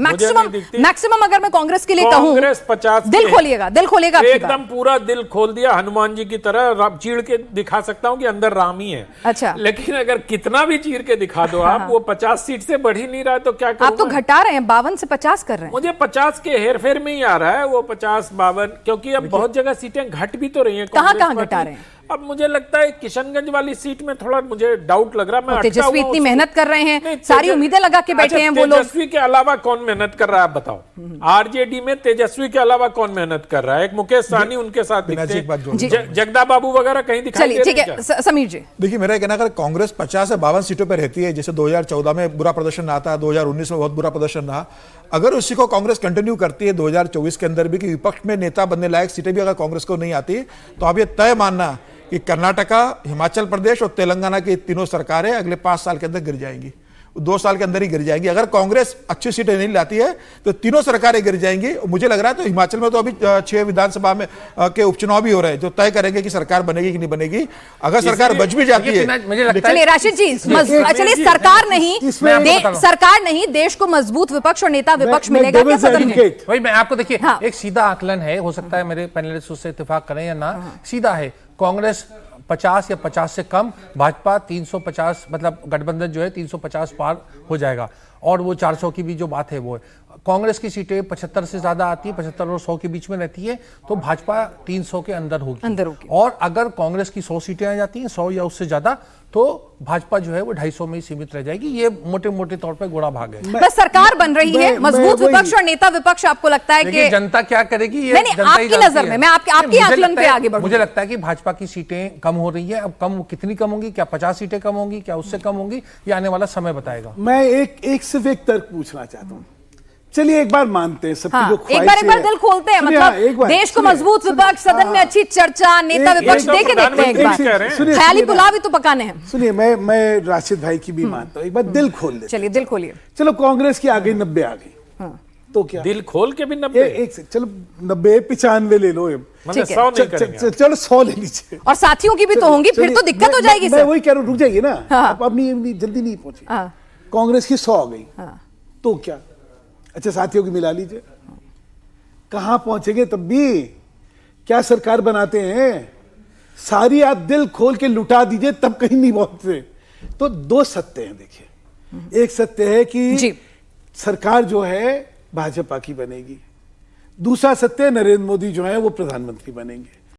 मैक्सिमम अगर मैं कांग्रेस के लिए कहूं, कांग्रेस 50 दिल खोलिएगा एकदम पूरा दिल खोल दिया, हनुमान जी की तरह चीड़ के दिखा सकता हूं कि अंदर राम ही है। अच्छा, लेकिन अगर कितना भी चीर के दिखा दो आप, वो 50 सीट से बढ़ ही नहीं रहा है तो क्या करूं? आप तो घटा रहे हैं, 52 से 50 कर रहे हैं। मुझे 50 के हेरफेर में ही आ रहा है वो 50-52, क्योंकि अब बहुत जगह सीटें घट भी तो रही हैं। कहां घटा रहे हैं? अब मुझे लगता है किशनगंज वाली सीट में थोड़ा मुझे डाउट लग रहा है। तेजस्वी इतनी मेहनत कर रहे हैं, सारी उम्मीदें लगा के बैठे हैं वो लोग। तेजस्वी के अलावा कौन मेहनत कर रहा है आप बताओ? आरजेडी में तेजस्वी के अलावा कौन मेहनत कर रहा है? एक मुकेश सहनी उनके साथ दिखते हैं, जगदा बाबू वगैरह कहीं दिखाई दे रहे हैं? ठीक है समीर जी, देखिए मेरा कहना अगर कांग्रेस 50 से 52 सीटों पर रहती है, जैसे 2014 में बुरा प्रदर्शन रहा था, 2019 में बहुत बुरा प्रदर्शन रहा, अगर उसी को कांग्रेस कंटिन्यू करती है 2024 के अंदर भी कि विपक्ष में नेता बनने लायक सीटें भी अगर कांग्रेस को नहीं आती, तो आप ये तय मानना कि कर्नाटका, हिमाचल प्रदेश और तेलंगाना की तीनों सरकारें अगले 5 साल के अंदर गिर जाएंगी, 2 साल के अंदर ही गिर जाएंगी। अगर कांग्रेस अच्छी सीटें नहीं लाती है तो तीनों सरकारें गिर जाएंगी। मुझे लग रहा है तो हिमाचल में तो अभी 6 विधानसभा में के उपचुनाव भी हो रहे हैं जो तय करेंगे कि सरकार बनेगी कि नहीं बनेगी। अगर सरकार बच भी जाती है, चलिए राशिद जी, चलिए सरकार नहीं देश को मजबूत विपक्ष और नेता विपक्ष मिलेगा क्या सदन में? वही मैं आपको देखिए एक सीधा आकलन है, हो सकता है मेरे पैनलिस्ट उससे इत्तेफाक करें या ना, सीधा है कांग्रेस 50 या 50 से कम, भाजपा 350, मतलब गठबंधन जो है 350 पार हो जाएगा। और वो 400 की भी जो बात है वो है, कांग्रेस की सीटें 75 से ज्यादा आती है, 75 और 100 के बीच में रहती है, तो भाजपा 300 के अंदर होगी। और अगर कांग्रेस की 100 सीटें आ जाती हैं, 100 या उससे ज्यादा, तो भाजपा जो है वो 250 में ही सीमित रह जाएगी। ये मोटे मोटे तौर पे घोड़ा भाग है। बस सरकार बन रही है, मजबूत विपक्ष और नेता विपक्ष, आपको लगता है कि जनता क्या करेगी? ये नहीं, आपकी नजर में, मैं आपकी आकलन पे आगे बढ़ूं। मुझे लगता है कि भाजपा की सीटें कम हो रही है। अब कम कितनी कम होंगी? क्या 50 सीटें कम होंगी? क्या उससे कम होंगी? ये आने वाला समय बताएगा। मैं सिर्फ एक तर्क पूछना चाहता हूँ। चलिए एक बार मानते हैं सबकी जो एक बार दिल खोलते हैं, मतलब देश को मजबूत विपक्ष, सदन में अच्छी चर्चा, नेता विपक्ष देखे देखते हैं। एक बार ख्याली पुलाव भी तो पकाने हैं। सुनिए, मैं राशिद भाई की भी मानता हूँ, एक बार दिल खोल ले। चलिए दिल खोलिए। चलो कांग्रेस की आ गई 90 आ गई, तो क्या दिल खोल के भी 90? एक से चलो 90 95 ले लो, 100 चलो 100 ले लीजिए। और साथियों की भी तो होंगी, फिर तो दिक्कत हो जाएगी। मैं वही कह रहा हूँ, रुक जाइए ना, आप अपनी जल्दी नहीं पहुंचे। कांग्रेस की 100 आ गई, तो क्या? अच्छा साथियों की मिला लीजिए, कहां पहुंचेंगे तब भी? क्या सरकार बनाते हैं? सारी आप दिल खोल के लुटा दीजिए तब कहीं नहीं पहुंचते। तो 2 सत्य हैं देखिए, एक सत्य है कि सरकार जो है भाजपा की बनेगी, दूसरा सत्य नरेंद्र मोदी जो है वो प्रधानमंत्री बनेंगे।